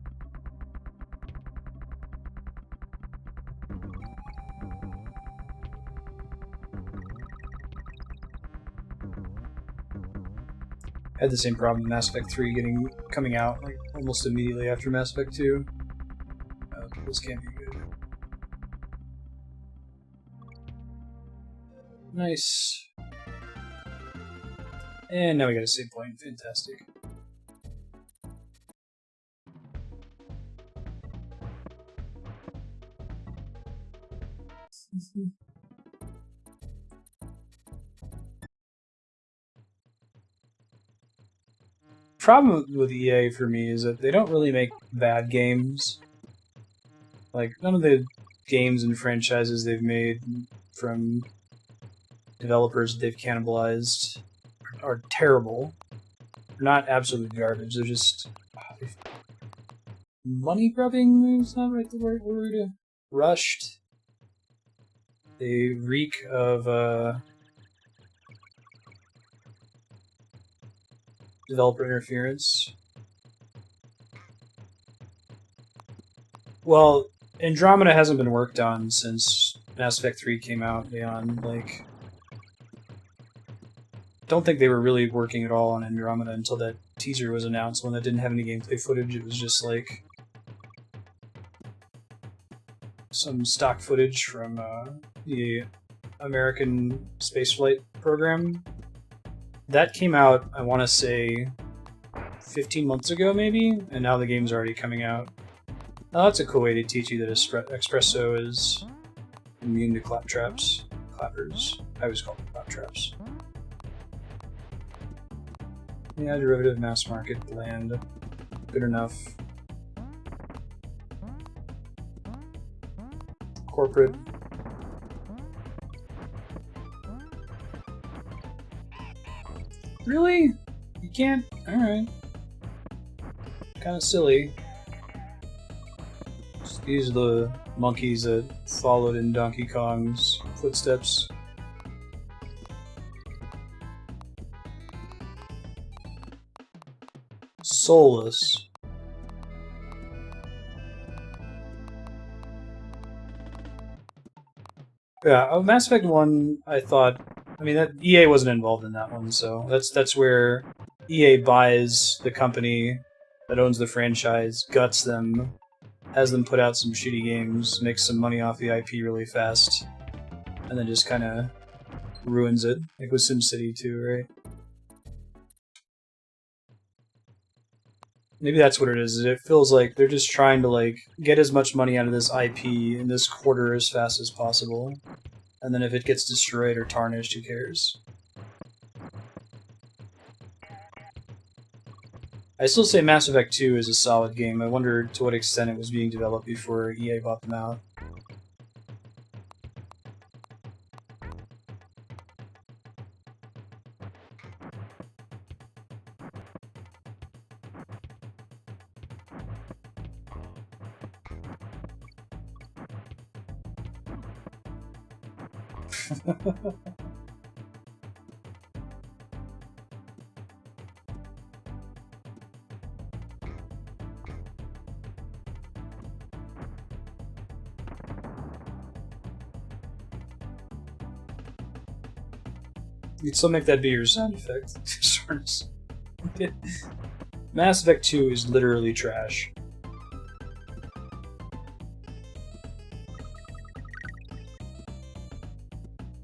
Had the same problem with Mass Effect 3 coming out like almost immediately after Mass Effect 2. This can't be good. Nice. And now we got a save point. Fantastic. Problem with EA for me is that they don't really make bad games. Like, none of the games and franchises they've made from developers that they've cannibalized are terrible. They're not absolute garbage, they're just... money grubbing is not right the right word. Rushed. They reek of developer interference. Well, Andromeda hasn't been worked on since Mass Effect 3 came out, Leon. Like, don't think they were really working at all on Andromeda until that teaser was announced, when that didn't have any gameplay footage. It was just like some stock footage from the American spaceflight program. That came out, I want to say, 15 months ago, maybe? And now the game's already coming out. Now that's a cool way to teach you that espresso is immune to claptraps. Clappers. I always call them claptraps. Yeah, derivative, mass market, bland. Good enough. Corporate. Really? You can't? Alright. Kinda silly. These are the monkeys that followed in Donkey Kong's footsteps. Soulless. Yeah, Mass Effect 1, I thought... I mean, that EA wasn't involved in that one, so that's where EA buys the company that owns the franchise, guts them, has them put out some shitty games, makes some money off the IP really fast, and then just kind of ruins it. Like with SimCity 2, right? Maybe that's what it is. It feels like they're just trying to like get as much money out of this IP in this quarter as fast as possible. And then if it gets destroyed or tarnished, who cares? I still say Mass Effect 2 is a solid game. I wonder to what extent it was being developed before EA bought them out. You'd still make that be your sound effect. Mass Effect 2 is literally trash.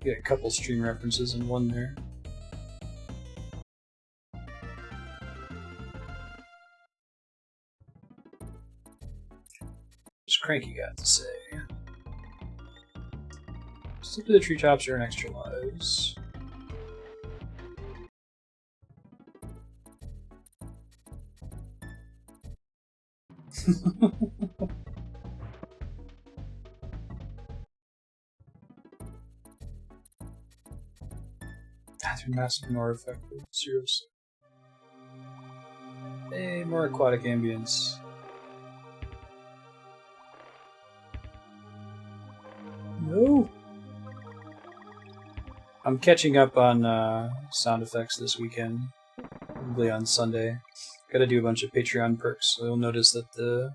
Get a couple stream references in one there. What's Cranky got to say? Slip to the treetops earn extra lives. They're massive, more effective. Seriously. Hey, more aquatic ambience. No! I'm catching up on sound effects this weekend. Probably on Sunday. Gotta do a bunch of Patreon perks, so you'll notice that the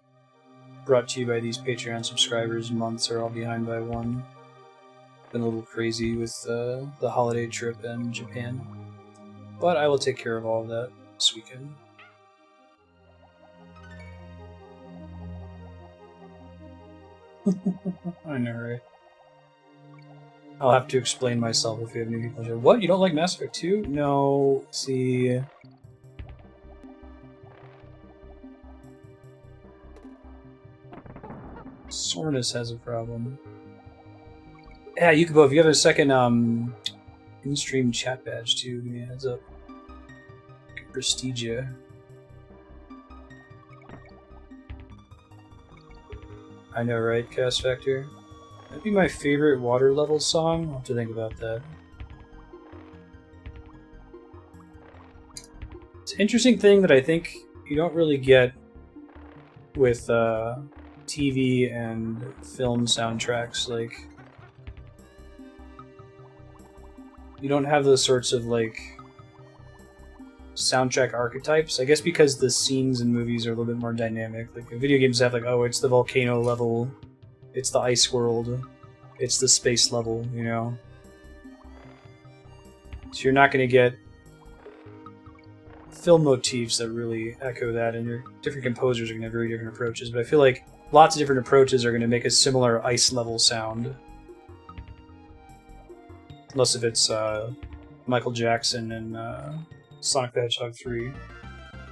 brought to you by these Patreon subscribers months are all behind by one. Been a little crazy with the holiday trip in Japan. But I will take care of all of that this weekend. I know, right? I'll have to explain myself if you have new people. What? You don't like Mass Effect 2? No, see... Sornus has a problem. Yeah, Yukubo, if you have a second in-stream chat badge too, give me a heads up. Prestige ya. I know, right, Cast Factor? That'd be my favorite water level song. I'll have to think about that. It's an interesting thing that I think you don't really get with TV and film soundtracks. Like, you don't have those sorts of like soundtrack archetypes. I guess because the scenes in movies are a little bit more dynamic. Like video games have like, oh, it's the volcano level, it's the ice world, it's the space level, you know. So you're not going to get film motifs that really echo that, and your different composers are going to have very different approaches. But I feel like lots of different approaches are going to make a similar ice level sound. Unless if it's Michael Jackson and Sonic the Hedgehog 3.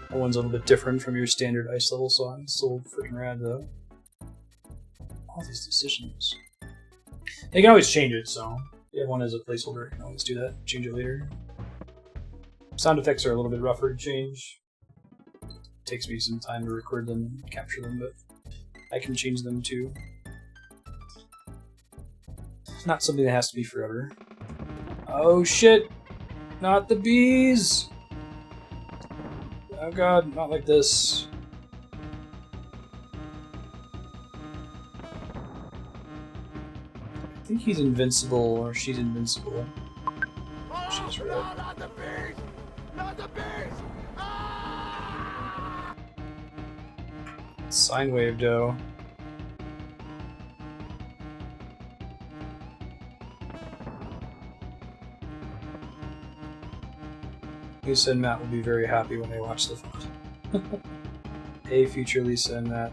That one's a little bit different from your standard ice level song. It's still freaking rad though. All these decisions. They can always change it, so if you have one as a placeholder, you can always do that. Change it later. Sound effects are a little bit rougher to change. It takes me some time to record them and capture them, but I can change them too. It's not something that has to be forever. Oh shit! Not the bees! Oh god, not like this. I think he's invincible, or she's invincible. She's red. No, not the beast! Not the beast! Ah! Sine wave, though. Lisa and Matt will be very happy when they watch the font. Hey, future Lisa and Matt.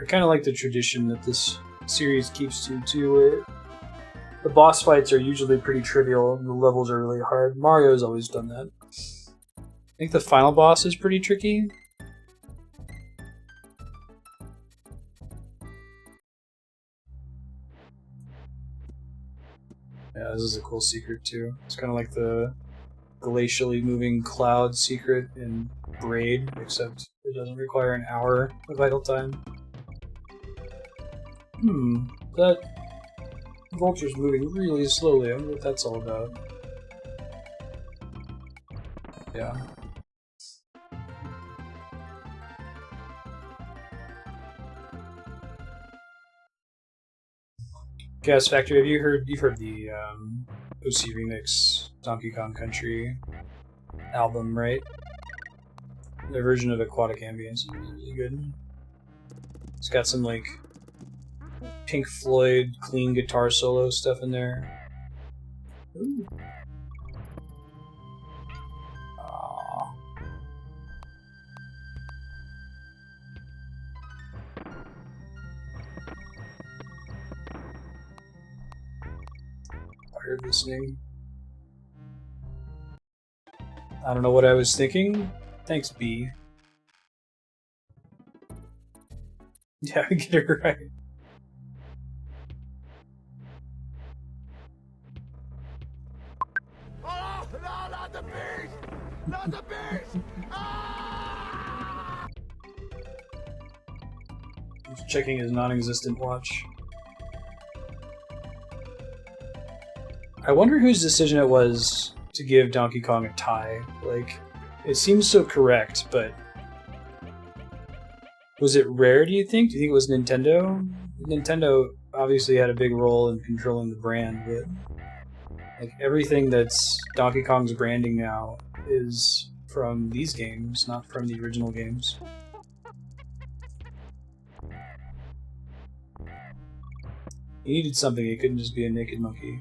I kind of like the tradition that this series keeps to, too, where the boss fights are usually pretty trivial and the levels are really hard. Mario's always done that. I think the final boss is pretty tricky. Yeah, this is a cool secret too. It's kind of like the glacially moving cloud secret in Braid, except it doesn't require an hour of idle time. That vulture's moving really slowly. I wonder what that's all about. Yeah. Gas Factory, have you've heard the OC Remix Donkey Kong Country album, right? Their version of Aquatic Ambience is really good. It's got some like Pink Floyd clean guitar solo stuff in there. Ooh. Aww. Tired listening. I don't know what I was thinking. Thanks, B. Yeah, get it right. Oh, no, not the beast! Not the beast! Ah! He's checking his non-existent watch. I wonder whose decision it was to give Donkey Kong a tie. Like, it seems so correct, but was it rare, do you think? Do you think it was Nintendo? Nintendo obviously had a big role in controlling the brand, but like everything that's Donkey Kong's branding now is from these games, not from the original games. He needed something, it couldn't just be a naked monkey.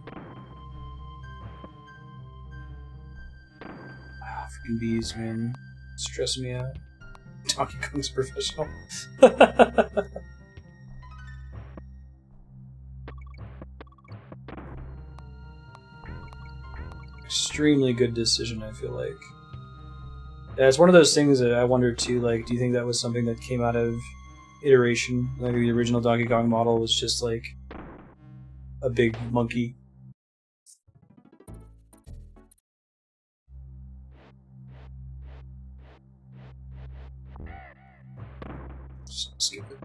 Ah, freaking bees, man. Stressing me out. Donkey Kong's professional. Extremely good decision, I feel like. Yeah, it's one of those things that I wonder too, like, do you think that was something that came out of iteration? Like the original Donkey Kong model was just like a big monkey. Just skip it.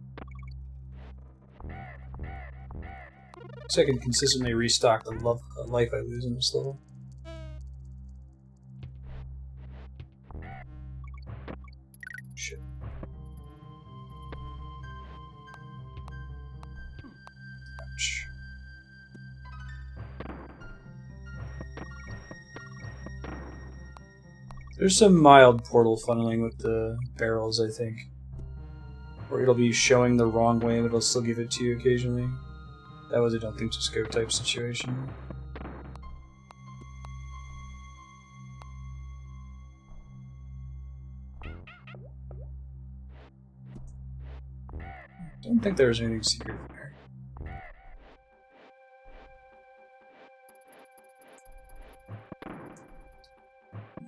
So I can consistently restock the life I lose in this level. Shit. Ouch. There's some mild portal funneling with the barrels, I think. Or it'll be showing the wrong way, but it'll still give it to you occasionally. That was a don't think to scope type situation. Don't think there was anything secret there.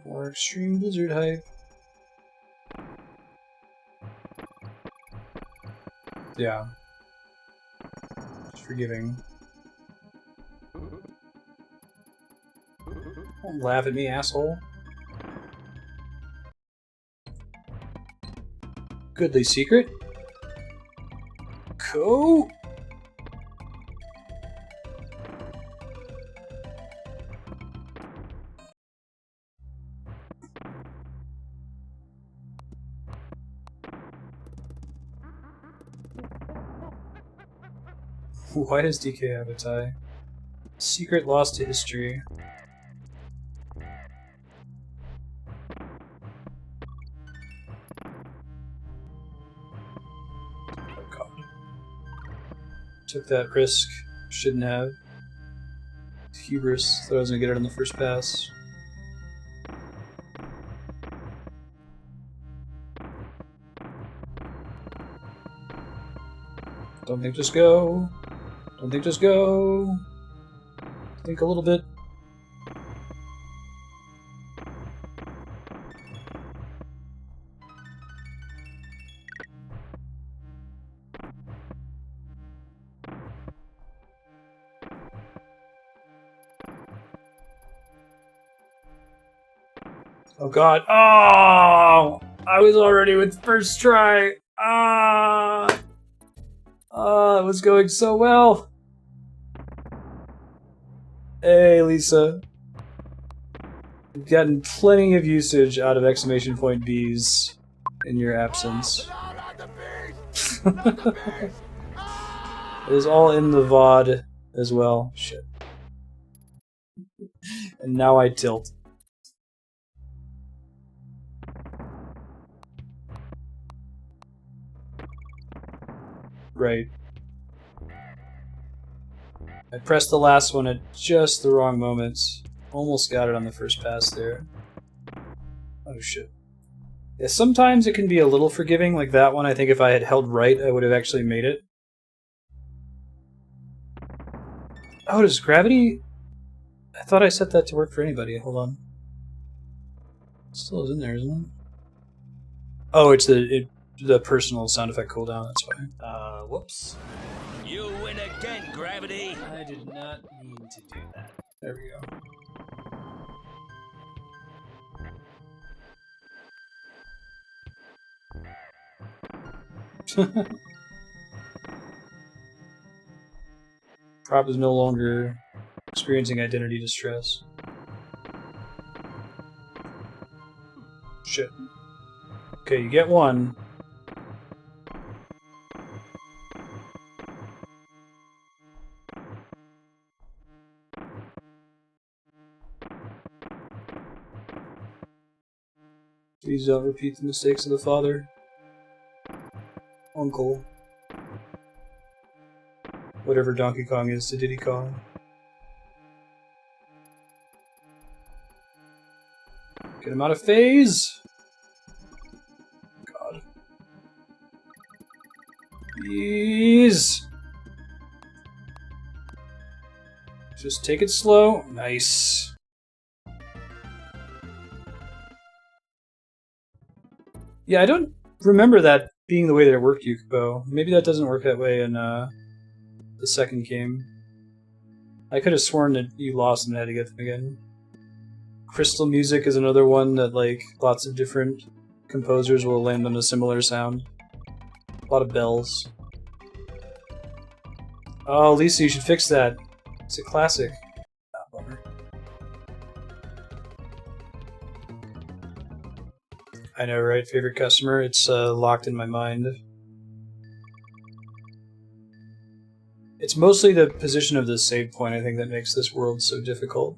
More extreme blizzard hype. Yeah. Just forgiving. Don't laugh at me, asshole. Goodly secret. Cool. Why does DK have a tie? Secret lost to history. Oh god. Took that risk. Shouldn't have. Hubris. Thought I was gonna get it on the first pass. Don't think just go. Don't think just go. Think a little bit. Oh god. Oh! I was already with first try. Ah! Oh, it was going so well. Hey, Lisa. You've gotten plenty of usage out of exclamation point Bs in your absence. No, not the beast! Not the beast! It is all in the VOD as well. Shit. And now I tilt. Right. I pressed the last one at just the wrong moments. Almost got it on the first pass there. Oh shit. Yeah, sometimes it can be a little forgiving, like that one. I think if I had held right, I would have actually made it. Oh, does gravity... I thought I set that to work for anybody. Hold on. It still is in there, isn't it? Oh, it's the personal sound effect cooldown, that's why. Whoops. You win again, Gravity. I did not mean to do that. There we go. Prop is no longer experiencing identity distress. Shit. Okay, you get one. Please don't repeat the mistakes of the father. Uncle. Whatever Donkey Kong is to Diddy Kong. Get him out of phase! God. Please! Just take it slow. Nice. Yeah, I don't remember that being the way that it worked, Yukubo. Maybe that doesn't work that way in the second game. I could have sworn that you lost and had to get them again. Crystal Music is another one that, like, lots of different composers will land on a similar sound. A lot of bells. Oh, Lisa, you should fix that. It's a classic. Ah, bummer. I know, right? Favorite customer? It's locked in my mind. It's mostly the position of the save point, I think, that makes this world so difficult.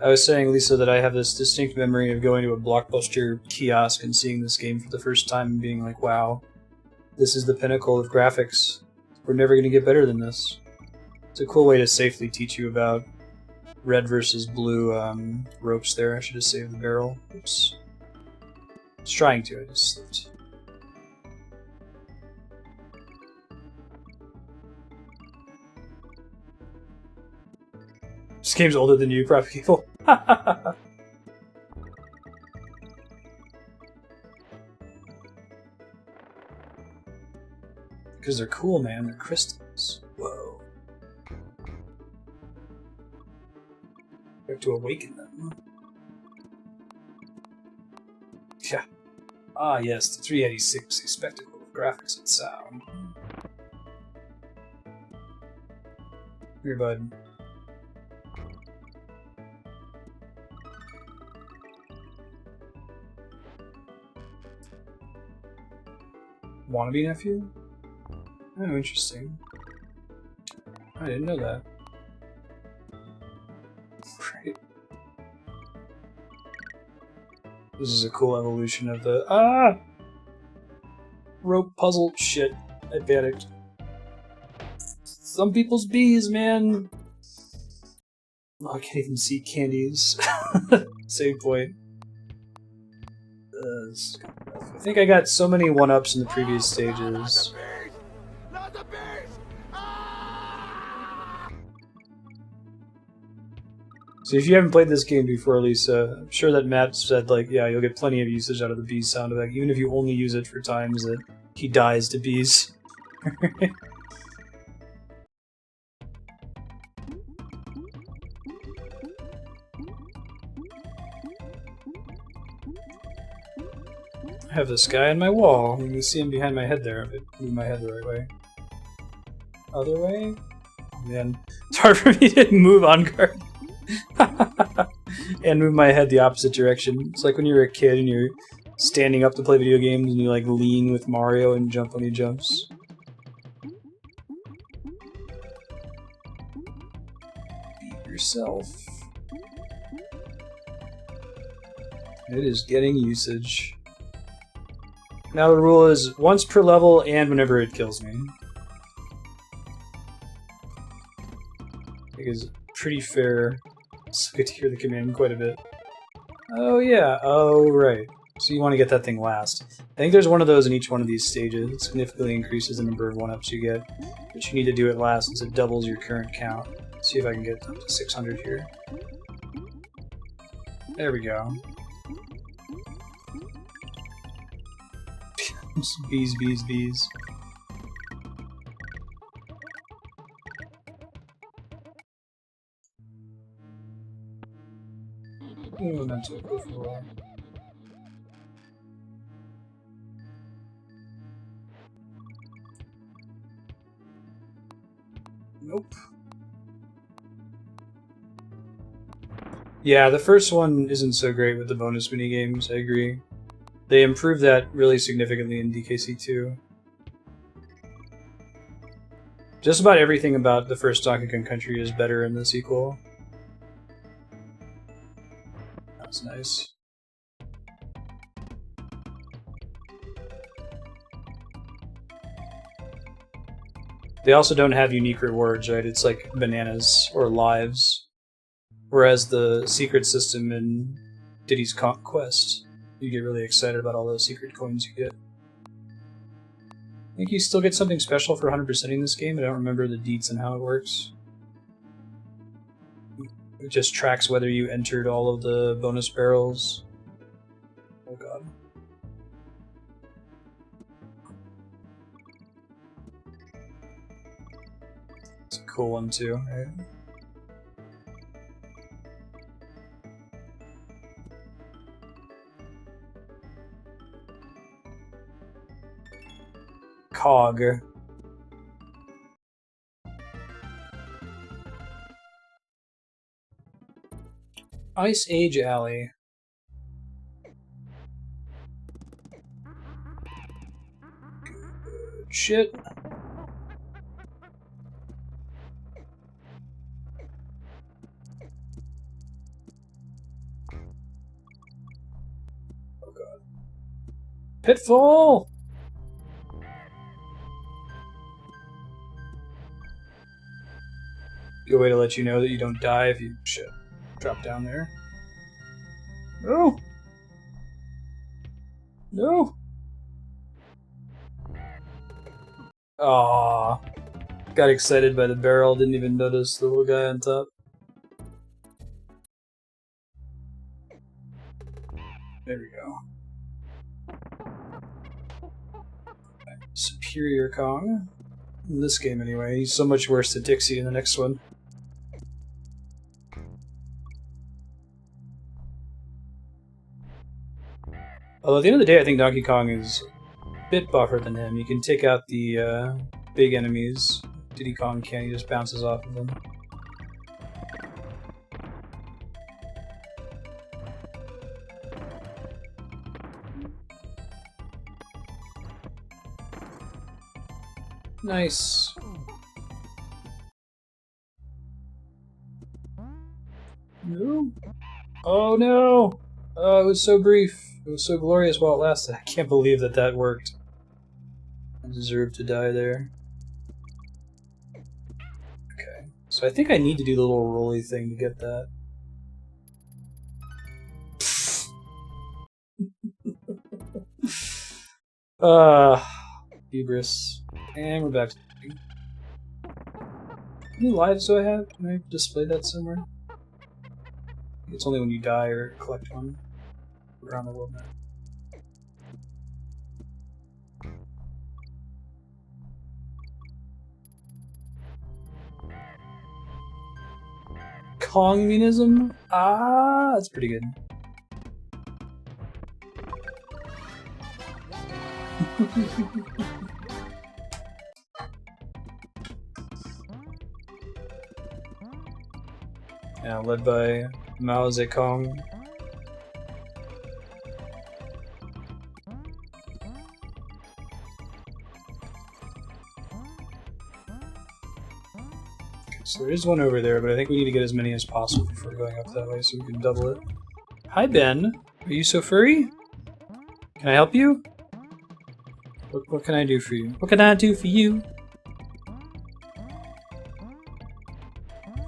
I was saying, Lisa, that I have this distinct memory of going to a Blockbuster kiosk and seeing this game for the first time and being like, wow, this is the pinnacle of graphics. We're never going to get better than this. It's a cool way to safely teach you about red versus blue ropes there. I should have saved the barrel. Oops. I was trying to, I just slipped. This game's older than you, probably people. Because they're cool, man. They're crystals. Whoa. We have to awaken them. Yeah. Ah, yes, the 386, a spectacle of graphics and sound. Here, bud. Wannabe nephew? Oh, interesting. I didn't know that. Right. This is a cool evolution of the rope puzzle shit. I panicked. Some people's bees, man. Oh, I can't even see candies. Save point. I think I got so many one-ups in the previous stages. Not the beast! Ah! So if you haven't played this game before, Lisa, I'm sure that Matt said, like, yeah, you'll get plenty of usage out of the bees sound effect, even if you only use it for times that he dies to bees. I have this guy on my wall. You can see him behind my head there if I move my head the right way. Other way? Oh, man, it's hard for me to move on guard. And move my head the opposite direction. It's like when you were a kid and you're standing up to play video games and you like lean with Mario and jump when he jumps. Beat yourself. It is getting usage. Now the rule is once per level and whenever it kills me. I think it's pretty fair. So good to hear the command quite a bit. Oh yeah, oh right. So you want to get that thing last. I think there's one of those in each one of these stages. It significantly increases the number of one-ups you get. But you need to do it last since it doubles your current count. Let's see if I can get up to 600 here. There we go. Bees, bees, bees. Oh, not so good for a while. Nope. Yeah, the first one isn't so great with the bonus minigames, I agree. They improved that really significantly in DKC2. Just about everything about the first Donkey Kong Country is better in the sequel. That's nice. They also don't have unique rewards, right? It's like bananas or lives. Whereas the secret system in Diddy's Conquest, you get really excited about all those secret coins you get. I think you still get something special for 100%ing this game. I don't remember the deets and how it works. It just tracks whether you entered all of the bonus barrels. Oh god. It's a cool one too, right? Cog. Ice Age Alley. Good shit. Oh god. Pitfall! Good way to let you know that you don't die if you shit. Drop down there. No! No! Aww. Got excited by the barrel, didn't even notice the little guy on top. There we go. Superior Kong. In this game, anyway. He's so much worse than Dixie in the next one. Although at the end of the day, I think Donkey Kong is a bit buffer than him. You can take out the big enemies. Diddy Kong can't, he just bounces off of them. Nice. No. Oh no! Oh, it was so brief. It was so glorious while it lasted. I can't believe that that worked. I deserve to die there. Okay. So I think I need to do the little rolly thing to get that. Hubris. And we're back to the thing. How many lives do I have? Can I display that somewhere? It's only when you die or collect one around the world map. Communism? Ah, that's pretty good. Yeah, led by Mao Zedong. So there is one over there, but I think we need to get as many as possible before going up that way so we can double it. Hi, Ben. Are you so furry? Can I help you? What can I do for you? What can I do for you?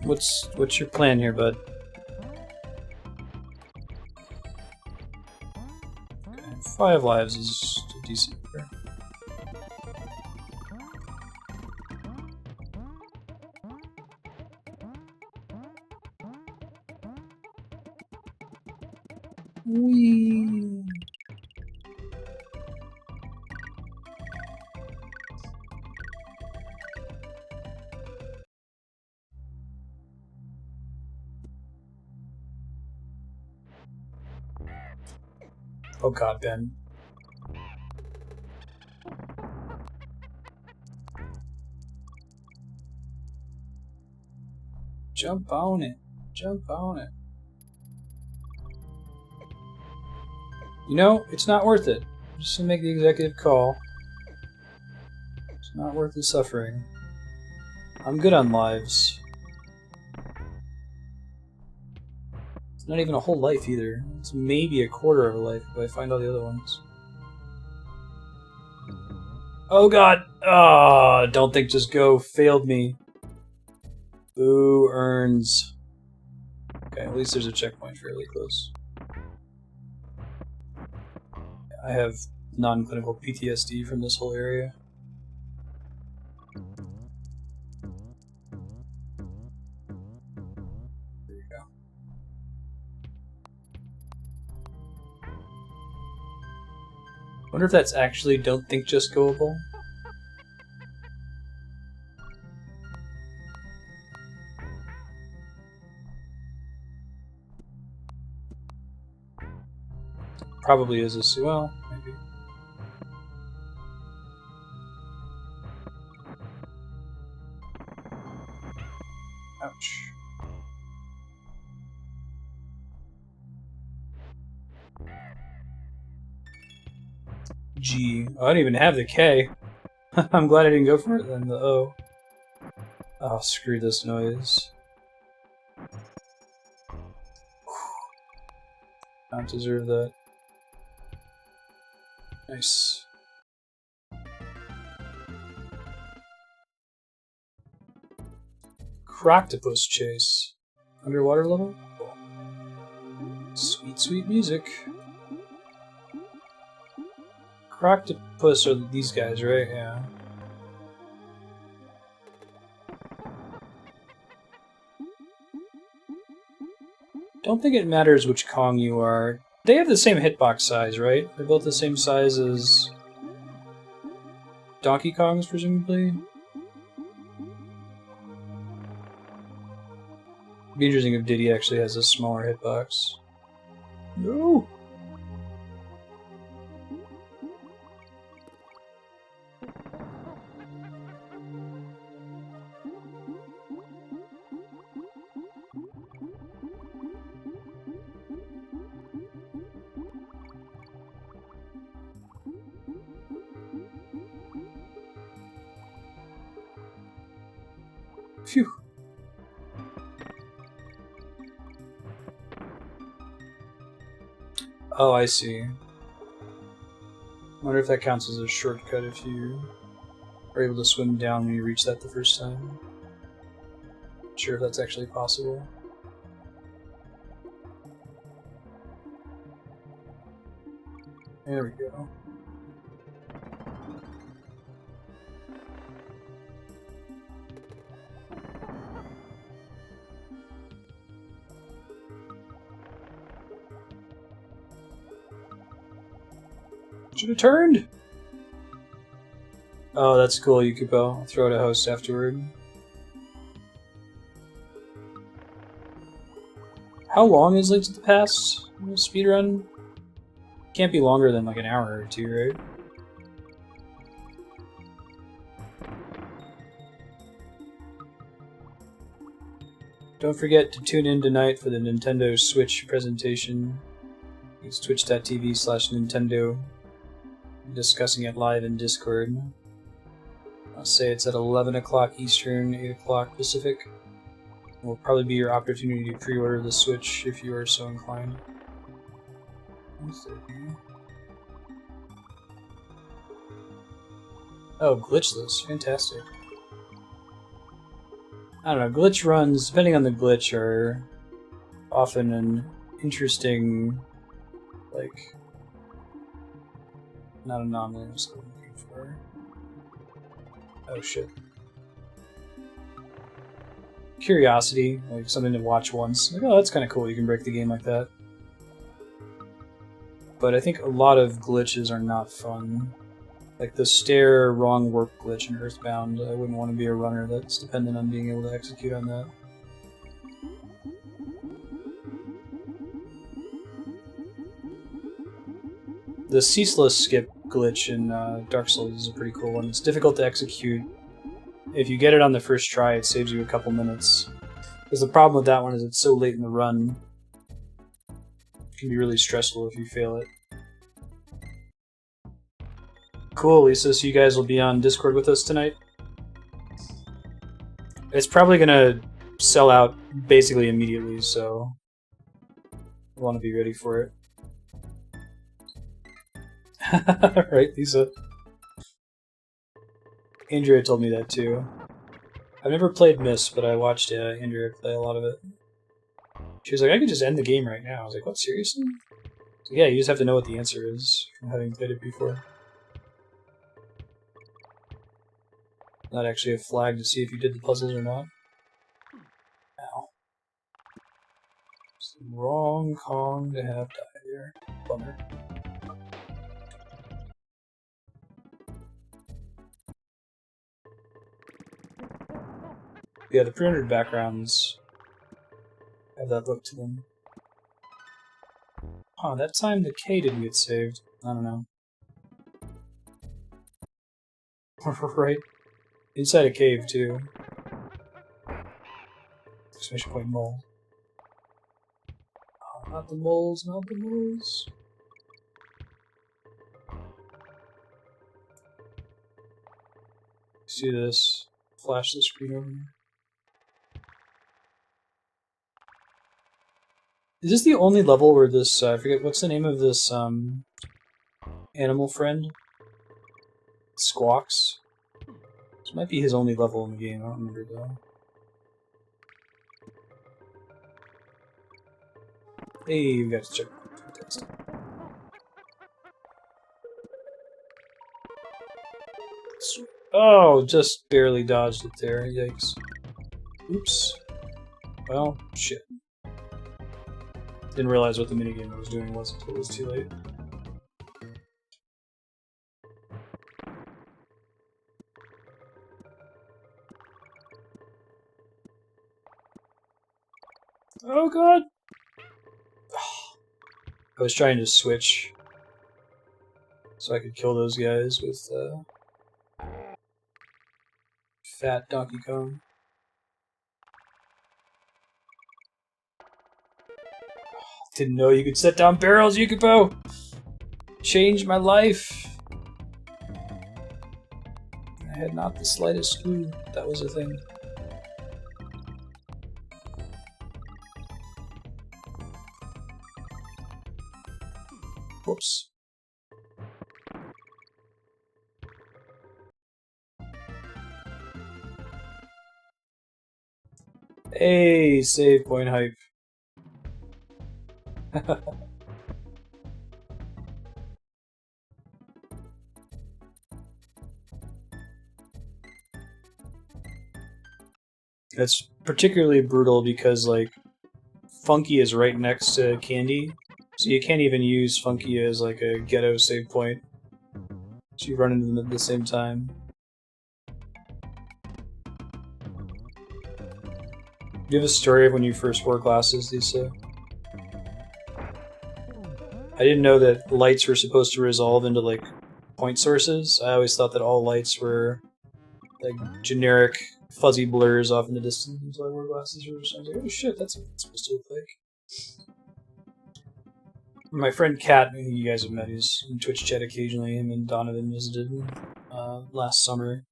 What's your plan here, bud? Okay, 5 lives is a decent number. Whee! Oh god, Ben. Jump on it. Jump on it. You know, it's not worth it. Just to make the executive call. It's not worth the suffering. I'm good on lives. It's not even a whole life either. It's maybe a quarter of a life if I find all the other ones. Oh god! Ah, don't think just go. Failed me. Boo earns. Okay, at least there's a checkpoint fairly close. I have non-clinical PTSD from this whole area. There you go. Wonder if that's actually don't think just goable. Probably is a well, maybe. Ouch. G. Oh, I don't even have the K. I'm glad I didn't go for it then, the O. Oh, screw this noise. I don't deserve that. Nice. Croctopus chase. Underwater level? Cool. Sweet, sweet music. Croctopus are these guys, right? Yeah. Don't think it matters which Kong you are. They have the same hitbox size, right? They're both the same size as Donkey Kong's, presumably. It'd be interesting if Diddy actually has a smaller hitbox. No! Phew. Oh, I see. Wonder if that counts as a shortcut if you are able to swim down when you reach that the first time. Not sure if that's actually possible. There we go. Should have turned! Oh, that's cool, Yukipo. I'll throw it a host afterward. How long is Link to the Past? Speedrun? Can't be longer than like an hour or two, right? Don't forget to tune in tonight for the Nintendo Switch presentation. It's twitch.tv/Nintendo. Discussing it live in Discord. I'll say it's at 11 o'clock Eastern, 8 o'clock Pacific. It will probably be your opportunity to pre-order the Switch if you are so inclined. Oh, glitchless. Fantastic. I don't know, glitch runs, depending on the glitch, are often an interesting, like, not anomaly, I'm still looking for. Oh shit. Curiosity, like something to watch once. Like, oh, that's kind of cool, you can break the game like that. But I think a lot of glitches are not fun. Like the stair wrong warp glitch in Earthbound, I wouldn't want to be a runner that's dependent on being able to execute on that. The ceaseless skip glitch in Dark Souls is a pretty cool one. It's difficult to execute. If you get it on the first try, it saves you a couple minutes. Because the problem with that one is it's so late in the run. It can be really stressful if you fail it. Cool, Lisa, so you guys will be on Discord with us tonight? It's probably gonna sell out basically immediately, so I want to be ready for it. Right, Lisa? Andrea told me that too. I've never played Myst, but I watched Andrea play a lot of it. She was like, I could just end the game right now. I was like, what, seriously? So yeah, you just have to know what the answer is from having played it before. Not actually a flag to see if you did the puzzles or not. Ow. It's the wrong Kong to have died there. Bummer. Yeah, the pre-rendered backgrounds have that look to them. Huh, that time the K didn't get saved. I don't know. Right? Inside a cave, too. Exclamation point mole. Oh, not the moles, not the moles. See this? Flash the screen over here. Is this the only level where this, I forget, what's the name of this, animal friend? Squawks? This might be his only level in the game, I don't remember though. Hey, we got to check. Fantastic. Oh, just barely dodged it there, yikes. Oops. Well, shit. Didn't realize what the minigame I was doing was until it was too late. Oh god! I was trying to switch so I could kill those guys with fat Donkey Kong. Didn't know you could set down barrels, Yukipo! Changed my life! I had not the slightest clue that was a thing. Whoops. Hey, save point hype. That's particularly brutal because, like, Funky is right next to Candy, so you can't even use Funky as, like, a ghetto save point. So you run into them at the same time. Do you have a story of when you first wore glasses, Lisa? I didn't know that lights were supposed to resolve into, like, point sources. I always thought that all lights were, like, generic fuzzy blurs off in the distance until I wore glasses. Or something. I was like, oh shit, that's what it's supposed to look like. My friend Kat, who you guys have met, he's in Twitch chat occasionally. Him and Donovan visited last summer.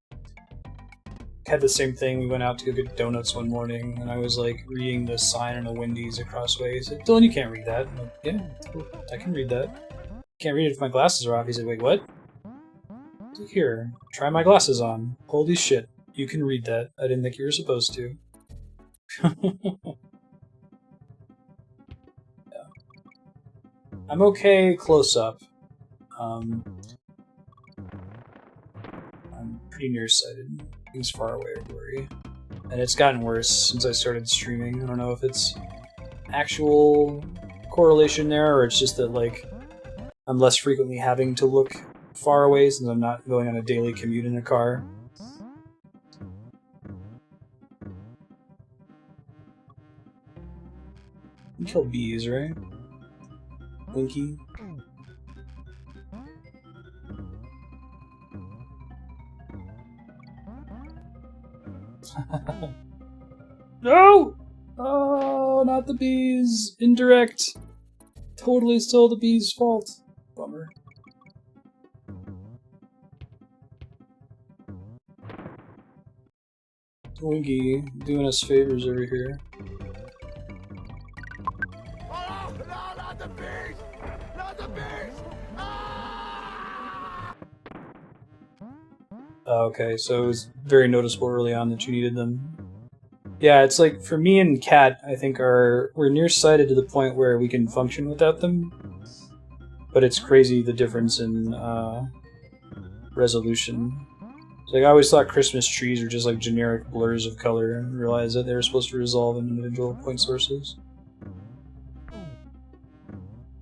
Had the same thing. We went out to go get donuts one morning, and I was like reading the sign on a Wendy's across the way. He said, "Dylan, you can't read that." I'm like, yeah, cool. I can read that. Can't read it if my glasses are off. He said, "Wait, what?" I was like, here, try my glasses on. Holy shit, you can read that. I didn't think you were supposed to. Yeah. I'm okay close up. I'm pretty nearsighted. Things far away are blurry. And it's gotten worse since I started streaming. I don't know if it's actual correlation there, or it's just that, like, I'm less frequently having to look far away since I'm not going on a daily commute in a car. You kill bees, right? Winky? No! Oh, not the bees! Indirect! Totally still the bees' fault. Bummer. Winky, doing us favors over here. Oh, no, not the bees! Not the bees! Ah! Okay, so it was very noticeable early on that you needed them. Yeah, it's like, for me and Kat, I think we're nearsighted to the point where we can function without them. But it's crazy the difference in resolution. It's like, I always thought Christmas trees were just like generic blurs of color, and realized that they were supposed to resolve in individual point sources.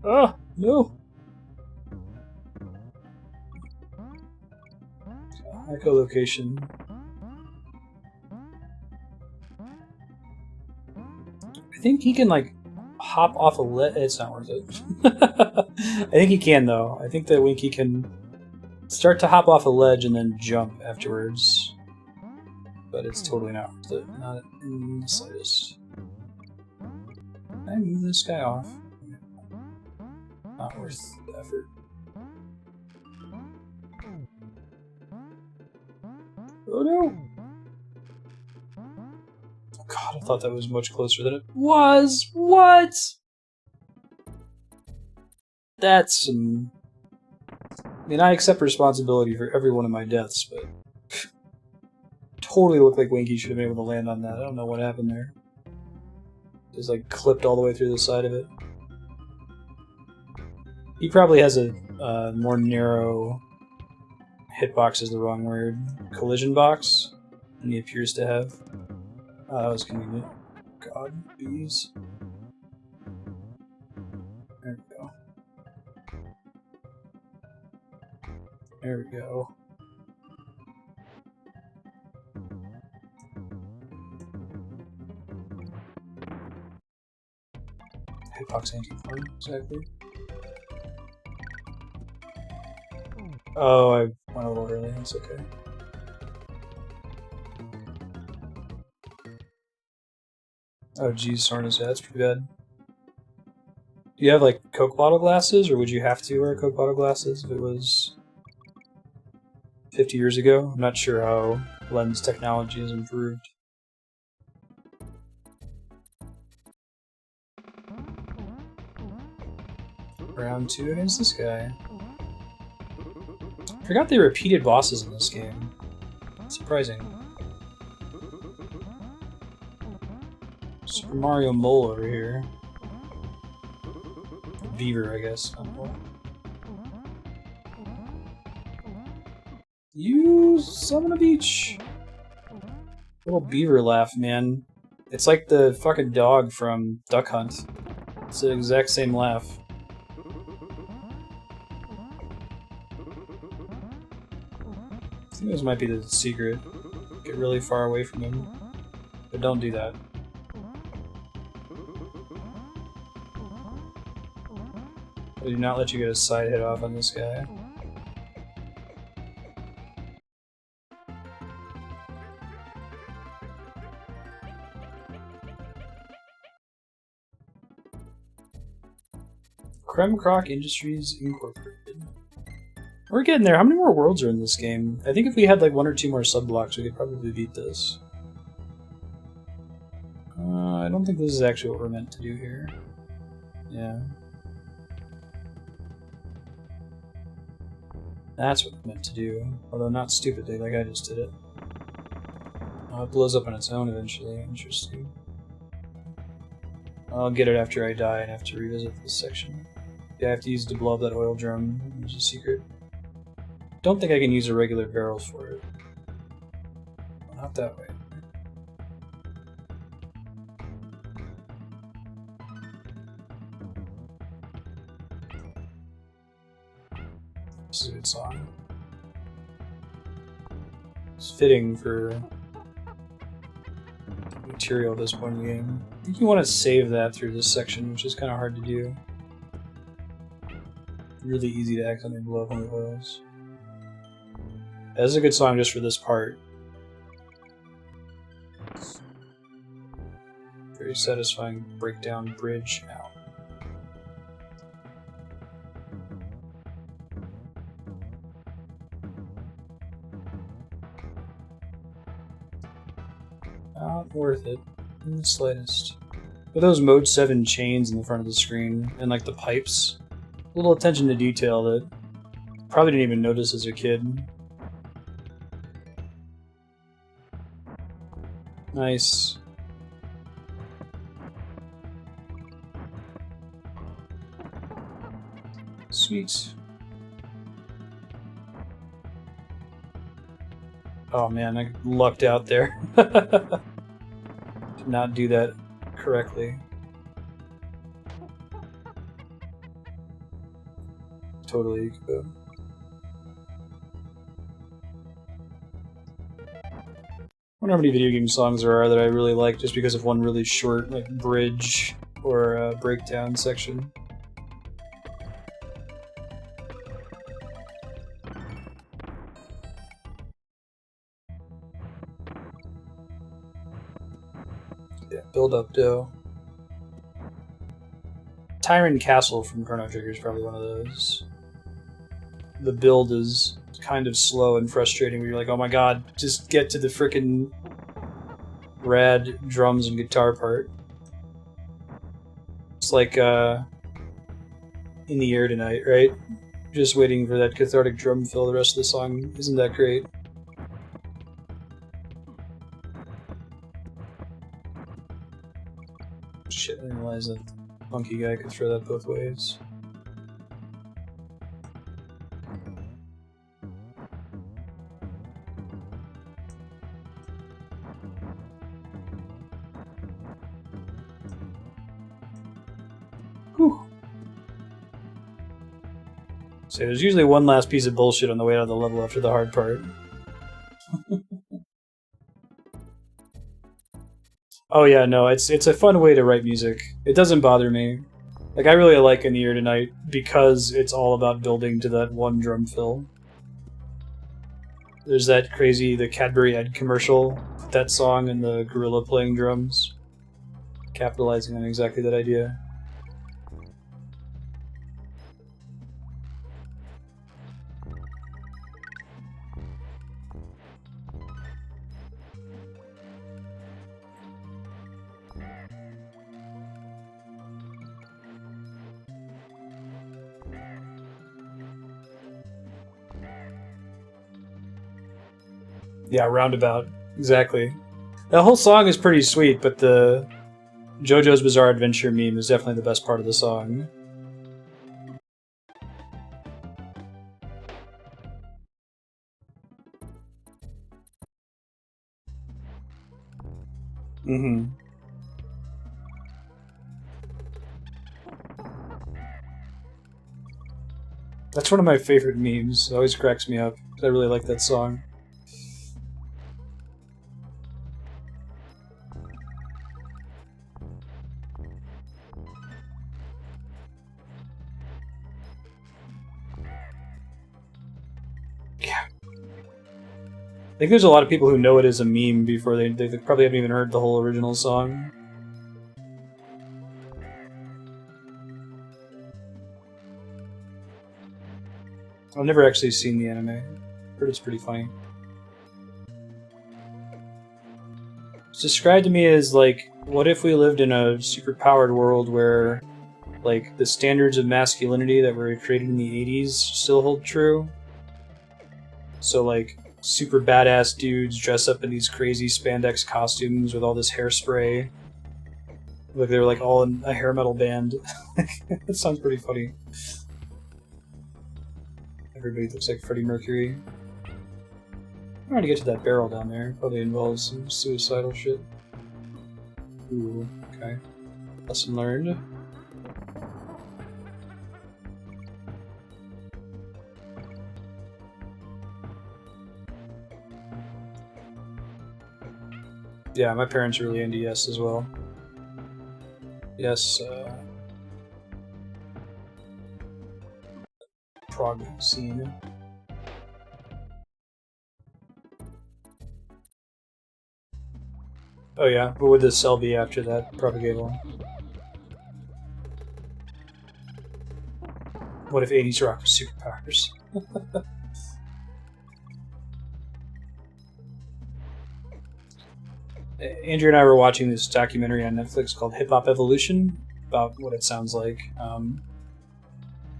Ah, no! Echolocation. think he can, like, hop off a ledge. It's not worth it. I think he can, though. I think that Winky can start to hop off a ledge and then jump afterwards. But it's totally not worth it. Not in the slightest. Can I move this guy off? Not worth the effort. Oh no! Oh god, I thought that was much closer than it was! What?! That's some... I mean, I accept responsibility for every one of my deaths, but... totally looked like Winky should have been able to land on that. I don't know what happened there. Just like clipped all the way through the side of it. He probably has a more narrow... hitbox is the wrong word. Collision box? And he appears to have. Oh, that was convenient. God, bees. There we go. There we go. Hitbox anti-porn, exactly. Oh, I went a little early, that's okay. Oh geez, Sornas, yeah, that's pretty bad. Do you have, like, Coke bottle glasses, or would you have to wear Coke bottle glasses if it was 50 years ago? I'm not sure how lens technology has improved. Round 2 against this guy. I forgot they repeated bosses in this game. Surprising. Super Mario Mole over here. Beaver, I guess. You summon a beach! Little beaver laugh, man. It's like the fucking dog from Duck Hunt. It's the exact same laugh. I think this might be the secret. Get really far away from him. But don't do that. I do not let you get a side hit off on this guy. Kremkrock Industries Incorporated. We're getting there. How many more worlds are in this game? I think if we had like 1 or 2 more sub-blocks, we could probably beat this. I don't think this is actually what we're meant to do here. Yeah. That's what we're meant to do. Although not stupidly, like I just did it. Oh, it blows up on its own eventually. Interesting. I'll get it after I die and have to revisit this section. Yeah, I have to use it to blow up that oil drum. There's a secret. Don't think I can use a regular barrel for it. Not that way. This is a good song. It's fitting for material at this point in the game. I think you want to save that through this section, which is kind of hard to do. Really easy to accidentally blow up on the oils. This is a good song just for this part. Very satisfying breakdown bridge. Ow. Not worth it in the slightest. With those Mode 7 chains in the front of the screen and like the pipes, a little attention to detail that probably didn't even notice as a kid. Nice. Sweet. Oh man, I lucked out there. Did not do that correctly. Totally could. wonder how many video game songs there are that I really like just because of one really short, like, bridge or breakdown section. Yeah, Build Up Dough. Tyrant Castle from Chrono Trigger is probably one of those. The build is kind of slow and frustrating where you're like, oh my god, just get to the frickin' rad drums and guitar part. It's like, In the Air Tonight, right? Just waiting for that cathartic drum fill, the rest of the song isn't that great. Shit, I didn't realize that monkey guy could throw that both ways. Whew. So there's usually one last piece of bullshit on the way out of the level after the hard part. Oh yeah, no, it's a fun way to write music. It doesn't bother me. Like, I really like In the Air Tonight because it's all about building to that one drum fill. There's that crazy, the Cadbury Ed commercial, that song and the gorilla playing drums. Capitalizing on exactly that idea. Yeah, Roundabout. Exactly. That whole song is pretty sweet, but the JoJo's Bizarre Adventure meme is definitely the best part of the song. Mm-hmm. That's one of my favorite memes. It always cracks me up. I really like that song. I think there's a lot of people who know it as a meme before they probably haven't even heard the whole original song. I've never actually seen the anime. Heard it's pretty funny. It's described to me as like, what if we lived in a super-powered world where, like, the standards of masculinity that were created in the 80s still hold true? So, like, super badass dudes dress up in these crazy spandex costumes with all this hairspray. Like they were like all in a hair metal band. That sounds pretty funny. Everybody looks like Freddie Mercury. I'm trying to get to that barrel down there. Probably involves some suicidal shit. Ooh, okay. Lesson learned. Yeah, my parents are really into Yes as well. Yes, prog scene. Oh yeah, what would the cell be after that propagable? What if 80s rock was superpowers? Andrew and I were watching this documentary on Netflix called Hip Hop Evolution, about what it sounds like,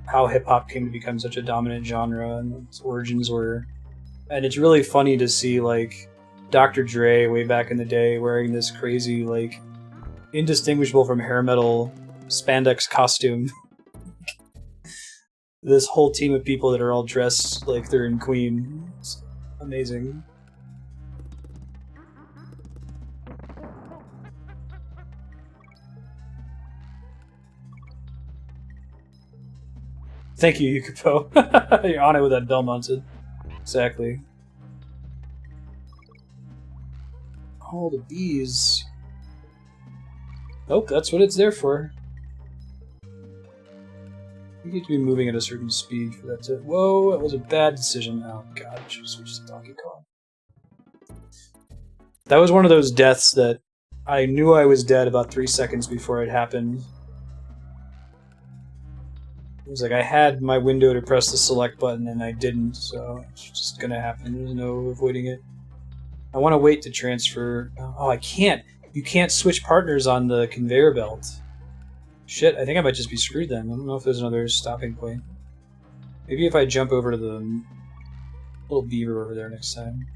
how hip hop came to become such a dominant genre and its origins were. And it's really funny to see, like, Dr. Dre way back in the day wearing this crazy, like, indistinguishable from hair metal spandex costume. This whole team of people that are all dressed like they're in Queen. It's amazing. Thank you, Yukapo. You're on it with that bell mounted. Exactly. all the bees. Nope, that's what it's there for. You get to be moving at a certain speed for that to... Whoa, that was a bad decision. Oh god, I should switch to Donkey Kong. That was one of those deaths that I knew I was dead about 3 seconds before it happened. It was like I had my window to press the select button and I didn't, so it's just gonna happen. There's no avoiding it. I want to wait to transfer... Oh, I can't! You can't switch partners on the conveyor belt. Shit, I think I might just be screwed then. I don't know if there's another stopping point. Maybe if I jump over to the little beaver over there next time.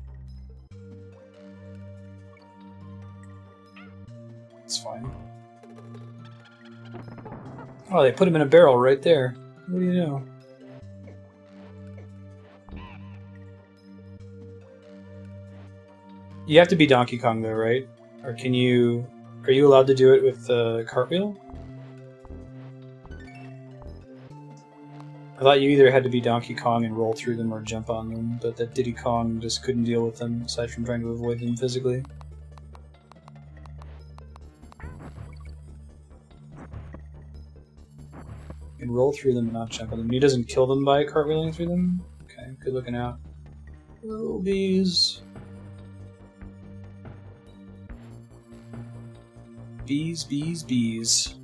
It's fine. Oh, they put him in a barrel right there. What do you know? You have to be Donkey Kong though, right? Or can you... Are you allowed to do it with the cartwheel? I thought you either had to be Donkey Kong and roll through them or jump on them, but that Diddy Kong just couldn't deal with them, aside from trying to avoid them physically. You can roll through them and not jump on them. He doesn't kill them by cartwheeling through them? Okay, good looking out. Little bees. Bees, bees, bees.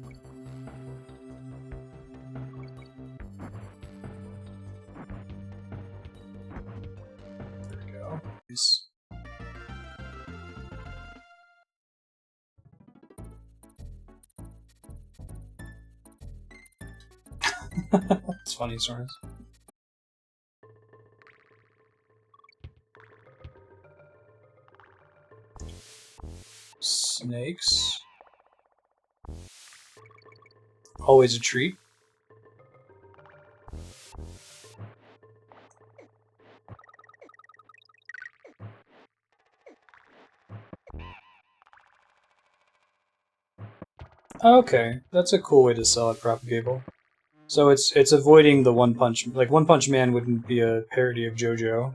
It's funny, Soren's. Snakes. Always a treat. Okay, that's a cool way to sell it, Propagable. So it's avoiding the One Punch... Like, One Punch Man wouldn't be a parody of JoJo.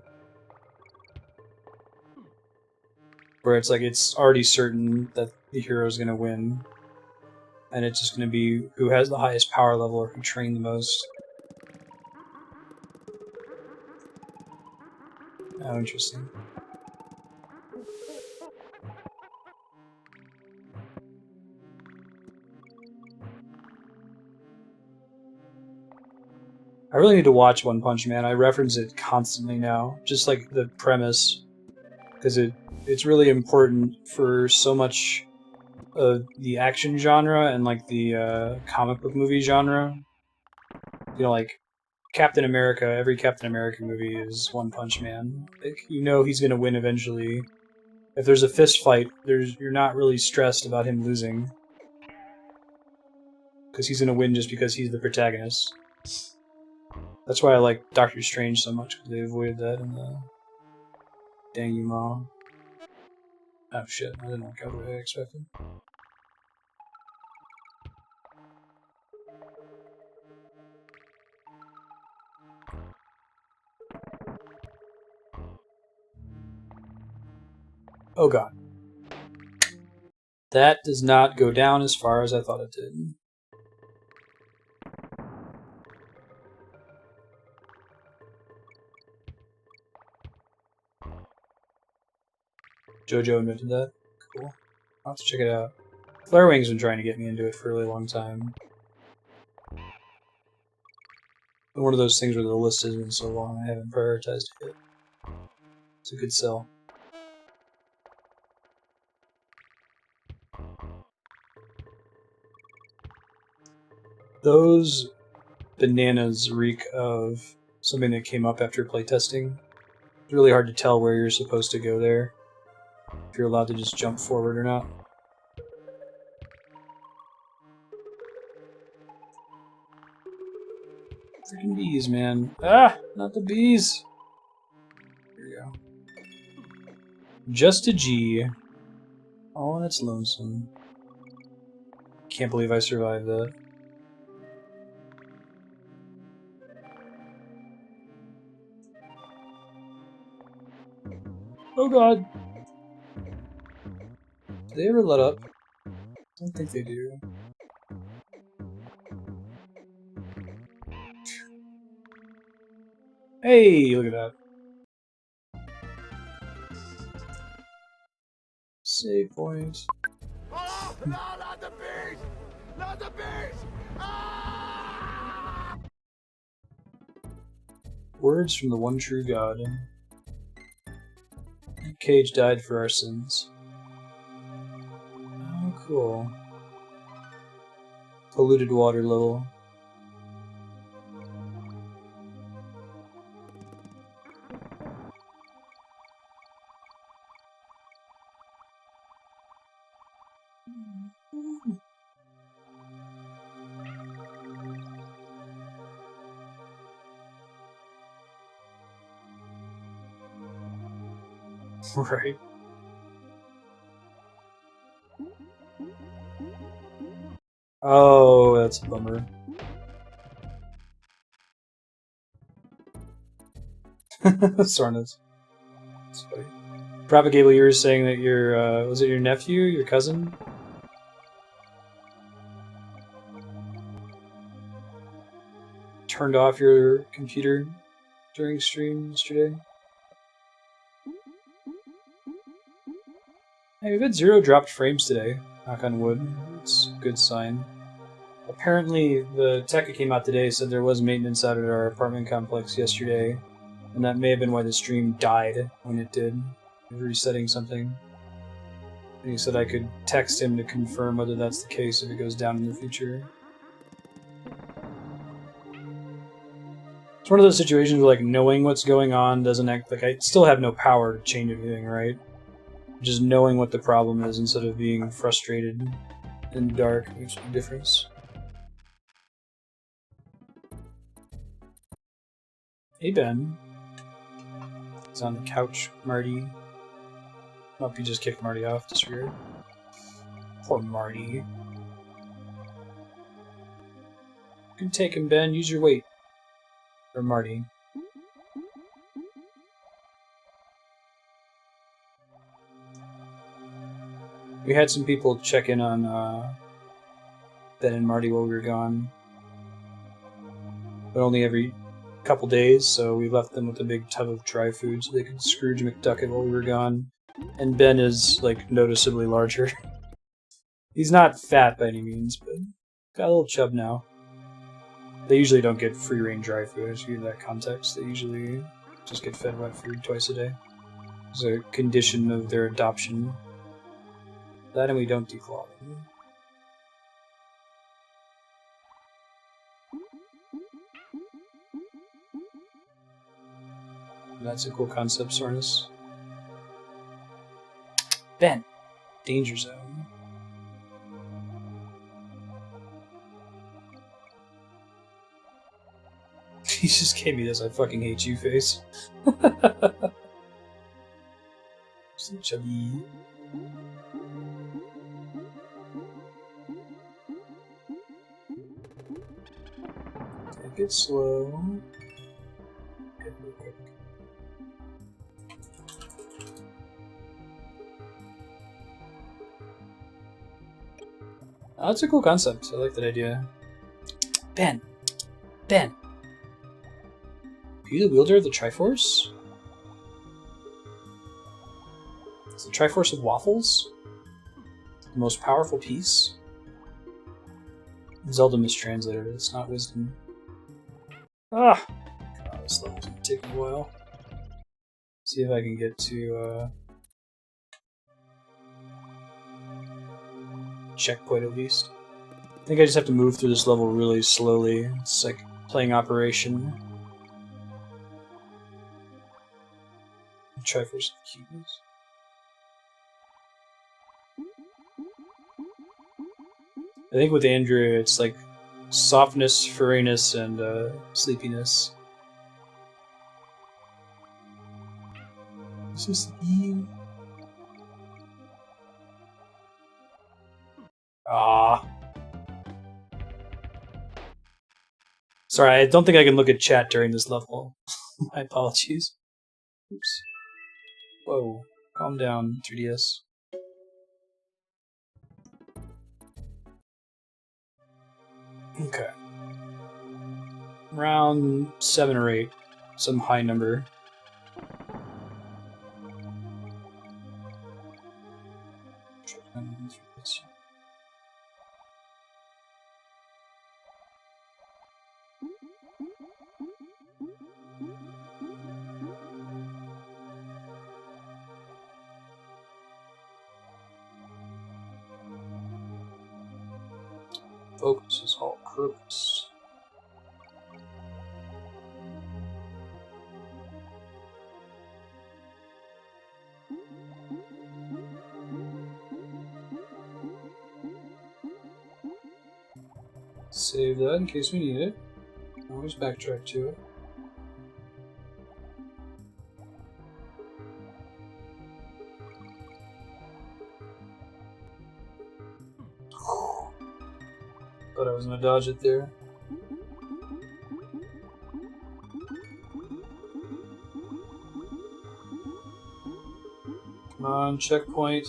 Where it's like, it's already certain that the hero's gonna win. And it's just gonna be who has the highest power level or who trained the most. Oh, interesting. I really need to watch One Punch Man. I reference it constantly now, just like the premise, because it's really important for so much of the action genre and like the comic book movie genre. You know, like Captain America. Every Captain America movie is One Punch Man. Like, you know he's gonna win eventually. If there's a fist fight, you're not really stressed about him losing, because he's gonna win just because he's the protagonist. That's why I like Doctor Strange so much, because they avoided that in the denouement. Oh shit, I didn't work out the way I expected. Oh god. That does not go down as far as I thought it did. JoJo invented that. Cool. I'll have to check it out. Flare-Wing's been trying to get me into it for a really long time. One of those things where the list has been so long I haven't prioritized it yet. It's a good sell. Those bananas reek of something that came up after playtesting. It's really hard to tell where you're supposed to go there. If you're allowed to just jump forward or not. Freaking bees, man. Ah! Not the bees! Here we go. Just a G. Oh, that's lonesome. Can't believe I survived that. Oh god. they ever let up? I don't think they do. Hey, look at that. Save point. Oh, no, not the beast! Not the beast! Ah! Words from the one true God. Cage died for our sins. Oh, cool. Polluted water level. Right. Oh, that's a bummer. Sornas. That's funny. Propagable, you were saying that your, was it your nephew, your cousin? Turned off your computer during stream yesterday? Hey, we've had 0 dropped frames today, knock on wood. It's a good sign. Apparently, the tech that came out today said there was maintenance out at our apartment complex yesterday, and that may have been why the stream died when it did, resetting something. And he said I could text him to confirm whether that's the case if it goes down in the future. It's one of those situations where, like, knowing what's going on doesn't act like I still have no power to change anything, right? Just knowing what the problem is instead of being frustrated in the dark makes a difference. Hey Ben. He's on the couch, Marty. Hope you just kicked Marty off, that's weird. Poor Marty. You can take him, Ben, use your weight. Or Marty. We had some people check in on Ben and Marty while we were gone. But only every couple days, so we left them with a big tub of dry food so they could Scrooge McDuck while we were gone. And Ben is, like, noticeably larger. He's not fat by any means, but got a little chub now. They usually don't get free-range dry food, just to give that context. They usually just get fed wet food twice a day. It's a condition of their adoption. That and we don't declaw them. That's a cool concept, Sornus. Ben! Danger zone. He just gave me this I fucking hate you face. So chubby. Take it slow. Get real quick. Oh, that's a cool concept. I like that idea. Ben! Ben! Are you the wielder of the Triforce? Is the Triforce of Waffles the most powerful piece? Zelda mistranslated it. It's not wisdom. Ah! God, this level's gonna take me a while. See if I can get to, checkpoint at least. I think I just have to move through this level really slowly. It's like playing Operation. Triforce of Cuteness. I think with Andrea, it's like softness, furriness, and sleepiness. Is this the... Ah. Sorry, I don't think I can look at chat during this level. My apologies. Oops. Whoa. Calm down, 3DS. Okay. Around 7 or 8. Some high number. Focus is all purpose. Save that in case we need it. Always backtrack to it. Thought I was gonna dodge it there. Come on, checkpoint.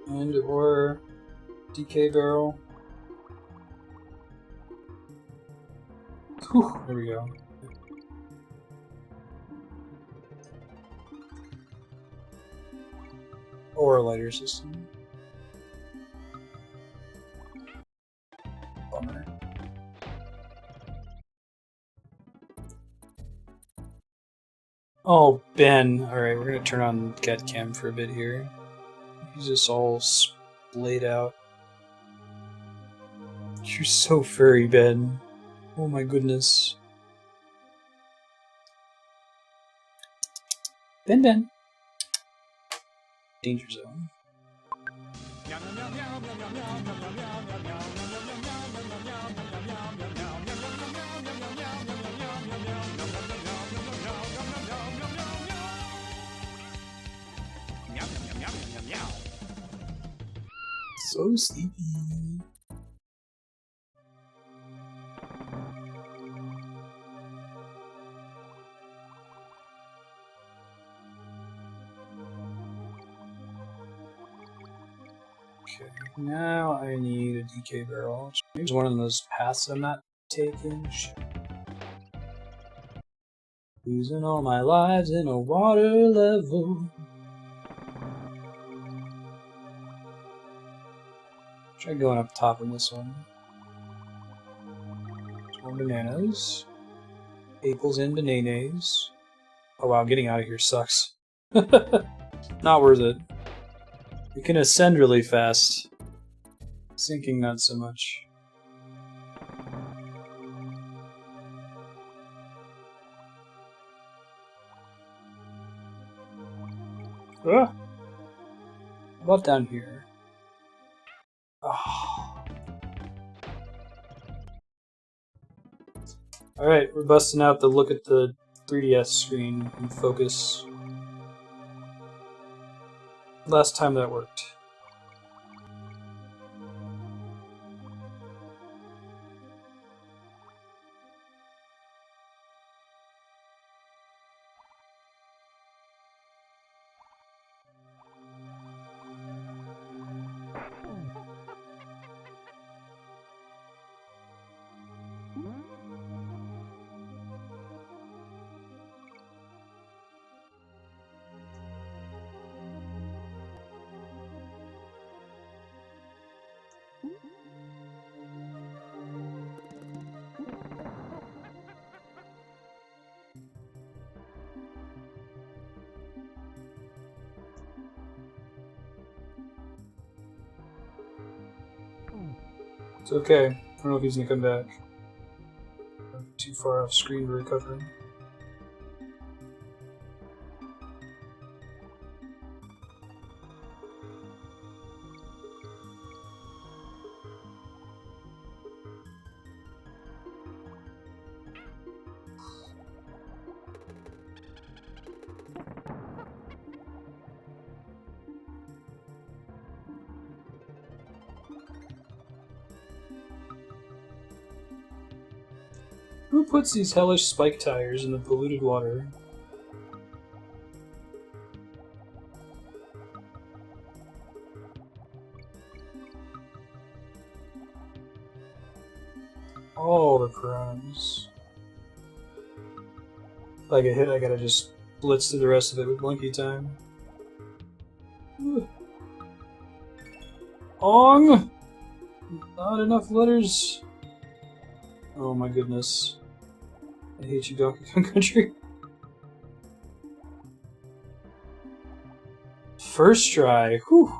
And or DK barrel. Whew, there we go. Or a lighter system. Bummer. Oh, Ben. Alright, we're gonna turn on cat cam for a bit here. He's just all splayed out. You're so furry, Ben. Oh my goodness. Ben. Danger zone. So sleepy. Okay, now I need a DK barrel. Maybe one of those paths I'm not taking. Shit. Losing all my lives in a water level. Try going up top on this one. More bananas. Apples and bananas. Oh wow, getting out of here sucks. Not worth it. We can ascend really fast. Sinking not so much. Ah! How about down here? Oh. Alright, we're busting out the look at the 3DS screen and focus. Last time that worked. It's okay. I don't know if he's gonna come back. I'm too far off screen to recover. Who puts these hellish spike tires in the polluted water? all the crimes. If I get hit, I gotta just blitz through the rest of it with Blinky time. Ong! Not enough letters. Oh my goodness. I hate you, Donkey Kong Country. First try. Whew.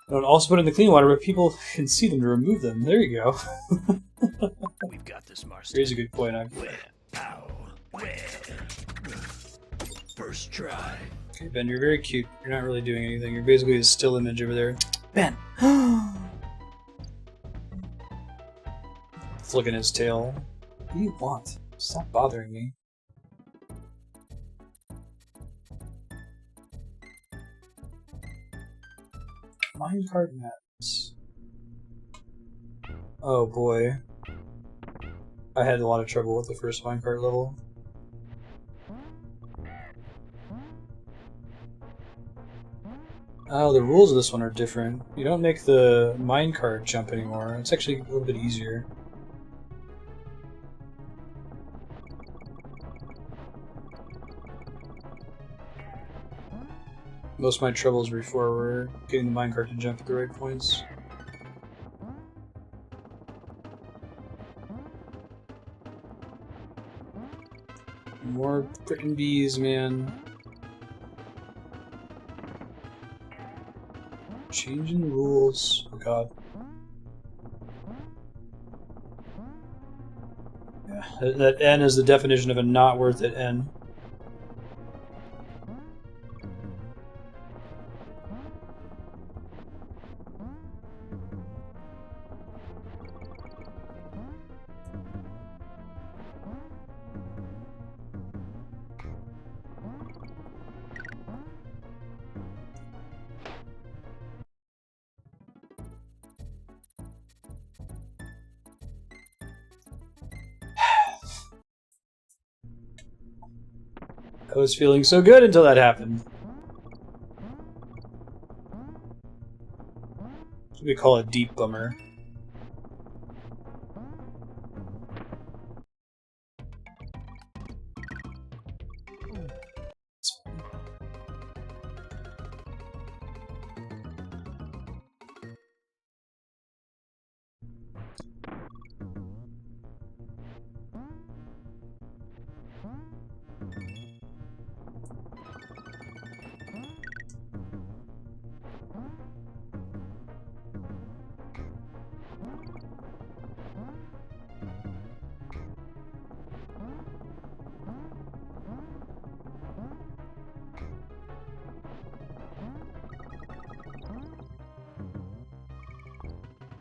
Don't also put in the clean water where people can see them to remove them. There you go. We've got this, Marstead. Here's a good point. Where? Ow. Where? First try. Okay, Ben, you're very cute. You're not really doing anything. You're basically a still image over there. Ben! Flicking his tail. What do you want? Stop bothering me. Minecart maps. Oh boy. I had a lot of trouble with the first minecart level. Oh, the rules of this one are different. You don't make the minecart jump anymore. It's actually a little bit easier. Most of my troubles before were getting the minecart to jump at the right points. More frickin' bees, man. Changing rules. Oh god. Yeah, that N is the definition of a not worth it N. I was feeling so good until that happened. We call it deep bummer.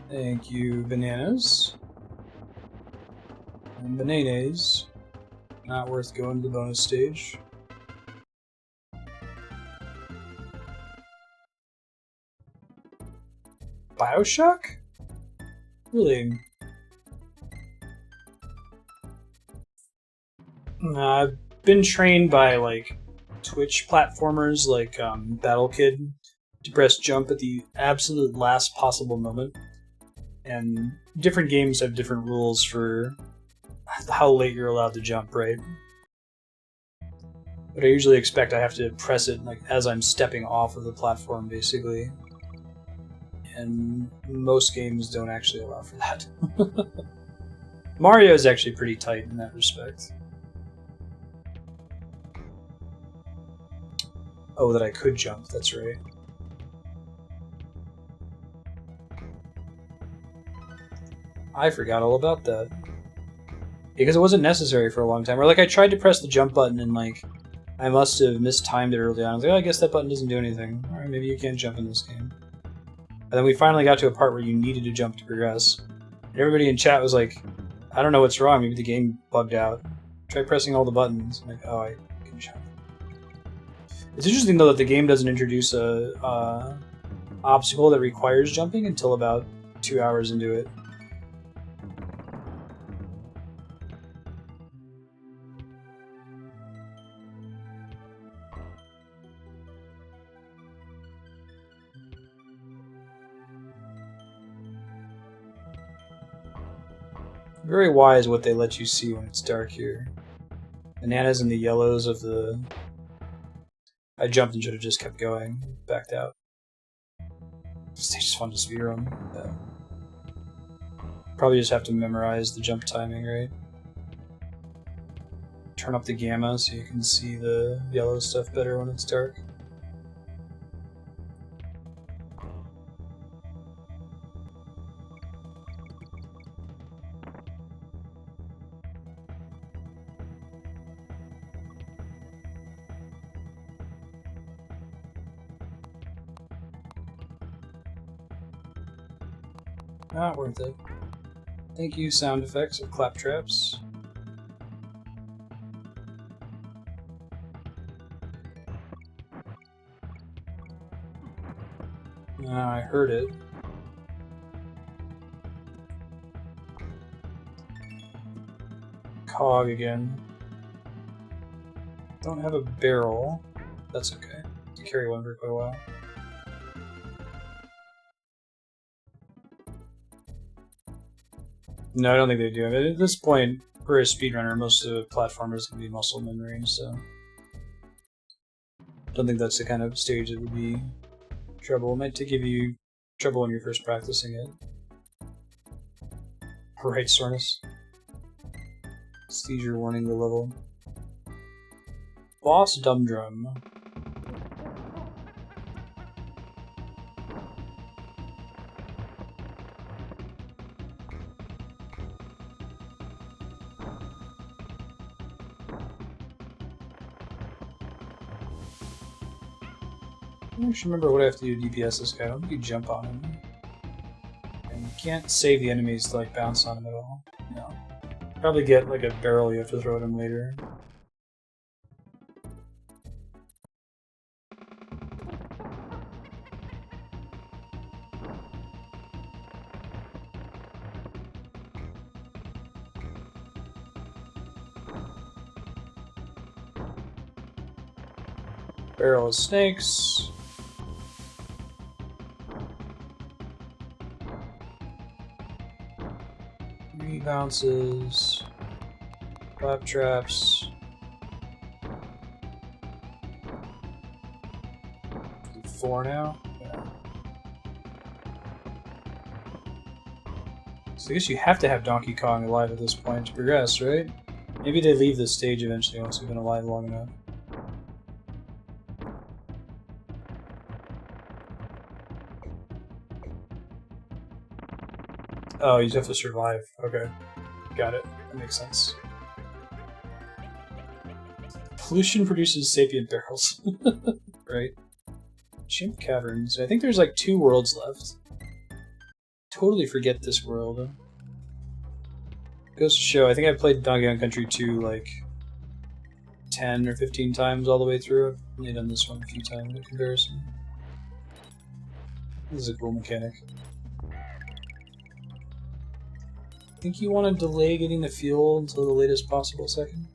Thank you, bananas. And bananas. Not worth going to the bonus stage. Bioshock? Really? I've been trained by, like, Twitch platformers like Battle Kid to press jump at the absolute last possible moment. And different games have different rules for how late you're allowed to jump, right? But I usually expect I have to press it like as I'm stepping off of the platform, basically. And most games don't actually allow for that. Mario is actually pretty tight in that respect. Oh, that I could jump, that's right. I forgot all about that. Because it wasn't necessary for a long time. Or like I tried to press the jump button and like I must have mistimed it early on. I was like, oh, I guess that button doesn't do anything. Alright, maybe you can't jump in this game. And then we finally got to a part where you needed to jump to progress. And everybody in chat was like, I don't know what's wrong, maybe the game bugged out. Try pressing all the buttons. I'm like, oh, I can jump. It's interesting though that the game doesn't introduce a obstacle that requires jumping until about 2 hours into it. Very wise what they let you see when it's dark here. Bananas and the yellows of the... I jumped and should have just kept going. Backed out. This stage is fun to speedrun. Yeah. Probably just have to memorize the jump timing, right? Turn up the gamma so you can see the yellow stuff better when it's dark. Not worth it. Thank you, sound effects of claptraps. I heard it. Cog again. Don't have a barrel. That's okay. To carry one for quite a while. No, I don't think they do. I mean, at this point, for a speedrunner, most of the platformers can be muscle memory, so... don't think that's the kind of stage that would be trouble. It might give you trouble when you're first practicing it. Right, Sornus. Seizure warning the level. Boss Dumdrum. I don't remember what I have to do to DPS this guy. I don't think you jump on him. And you can't save the enemies to like bounce on him at all. No. Probably get like a barrel you have to throw at him later. Barrel of snakes. Bounces, clap traps, 4 now. Yeah. So I guess you have to have Donkey Kong alive at this point to progress, right? Maybe they leave this stage eventually once you've been alive long enough. Oh, you have to survive. Okay. Got it. That makes sense. Pollution produces sapient barrels. Right. Chimp Caverns. I think there's like 2 worlds left. Totally forget this world. Goes to show, I think I've played Donkey Kong Country 2 like 10 or 15 times all the way through. I've only done this one a few times in comparison. This is a cool mechanic. Think you want to delay getting the fuel until the latest possible second?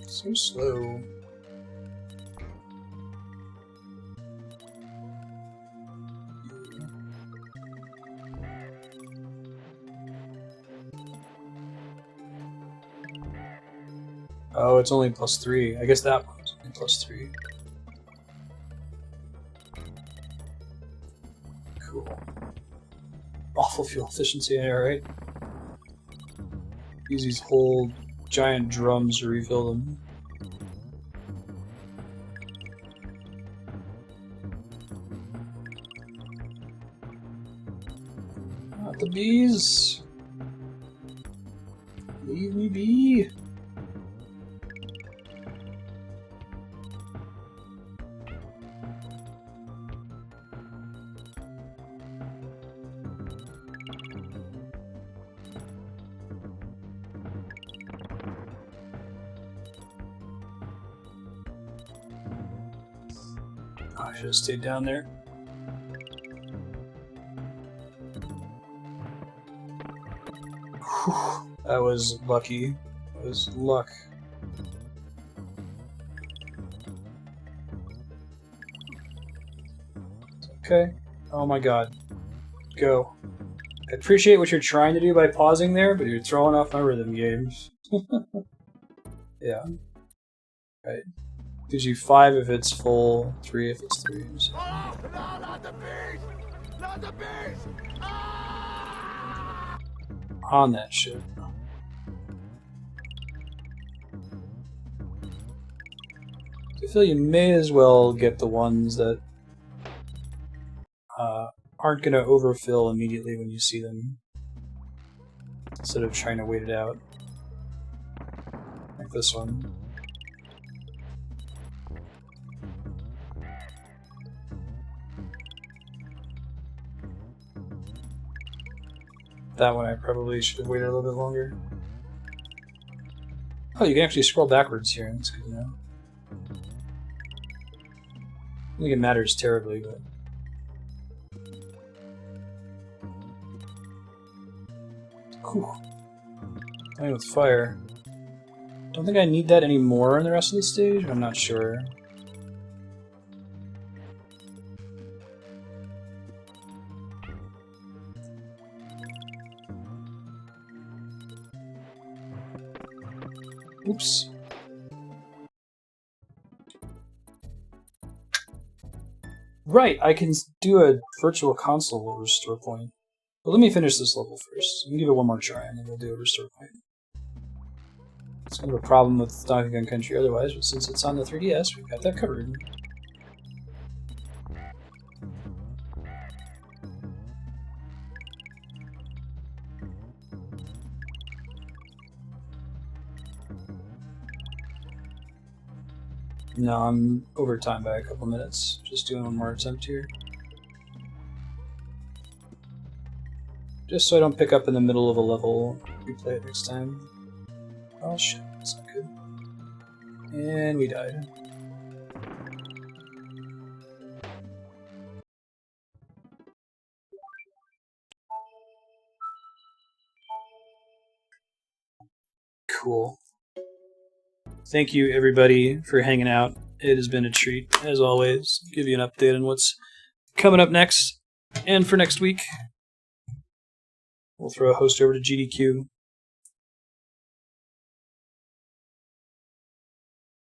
So slow. Oh, it's only +3. I guess that one's only +3. Cool. Awful fuel efficiency, alright. Use these whole giant drums to refill them. Not the bees! Leave me be! I should have stayed down there. Whew, that was lucky. That was luck. Okay. Oh my god. Go. I appreciate what you're trying to do by pausing there, but you're throwing off my rhythm games. Yeah. Right. Gives you 5 if it's full, 3 if it's 3. Oh, no, not the beast! Not the beast! Ah! On that shit. I feel you may as well get the ones that aren't going to overfill immediately when you see them, instead of trying to wait it out. Like this one. That one I probably should have waited a little bit longer. Oh, you can actually scroll backwards here, that's good to know. I don't think it matters terribly, but... Whew. Playing with fire. Don't think I need that anymore in the rest of the stage, I'm not sure. Oops. Right, I can do a virtual console restore point. But let me finish this level first. We can give it one more try, and then we'll do a restore point. It's kind of a problem with Donkey Kong Country otherwise, but since it's on the 3DS, we've got that covered. No, I'm over time by a couple minutes. Just doing one more attempt here. Just so I don't pick up in the middle of a level. Replay it next time. Oh shit, that's not good. And we died. Cool. Thank you, everybody, for hanging out. It has been a treat, as always. Give you an update on what's coming up next. And for next week, we'll throw a host over to GDQ.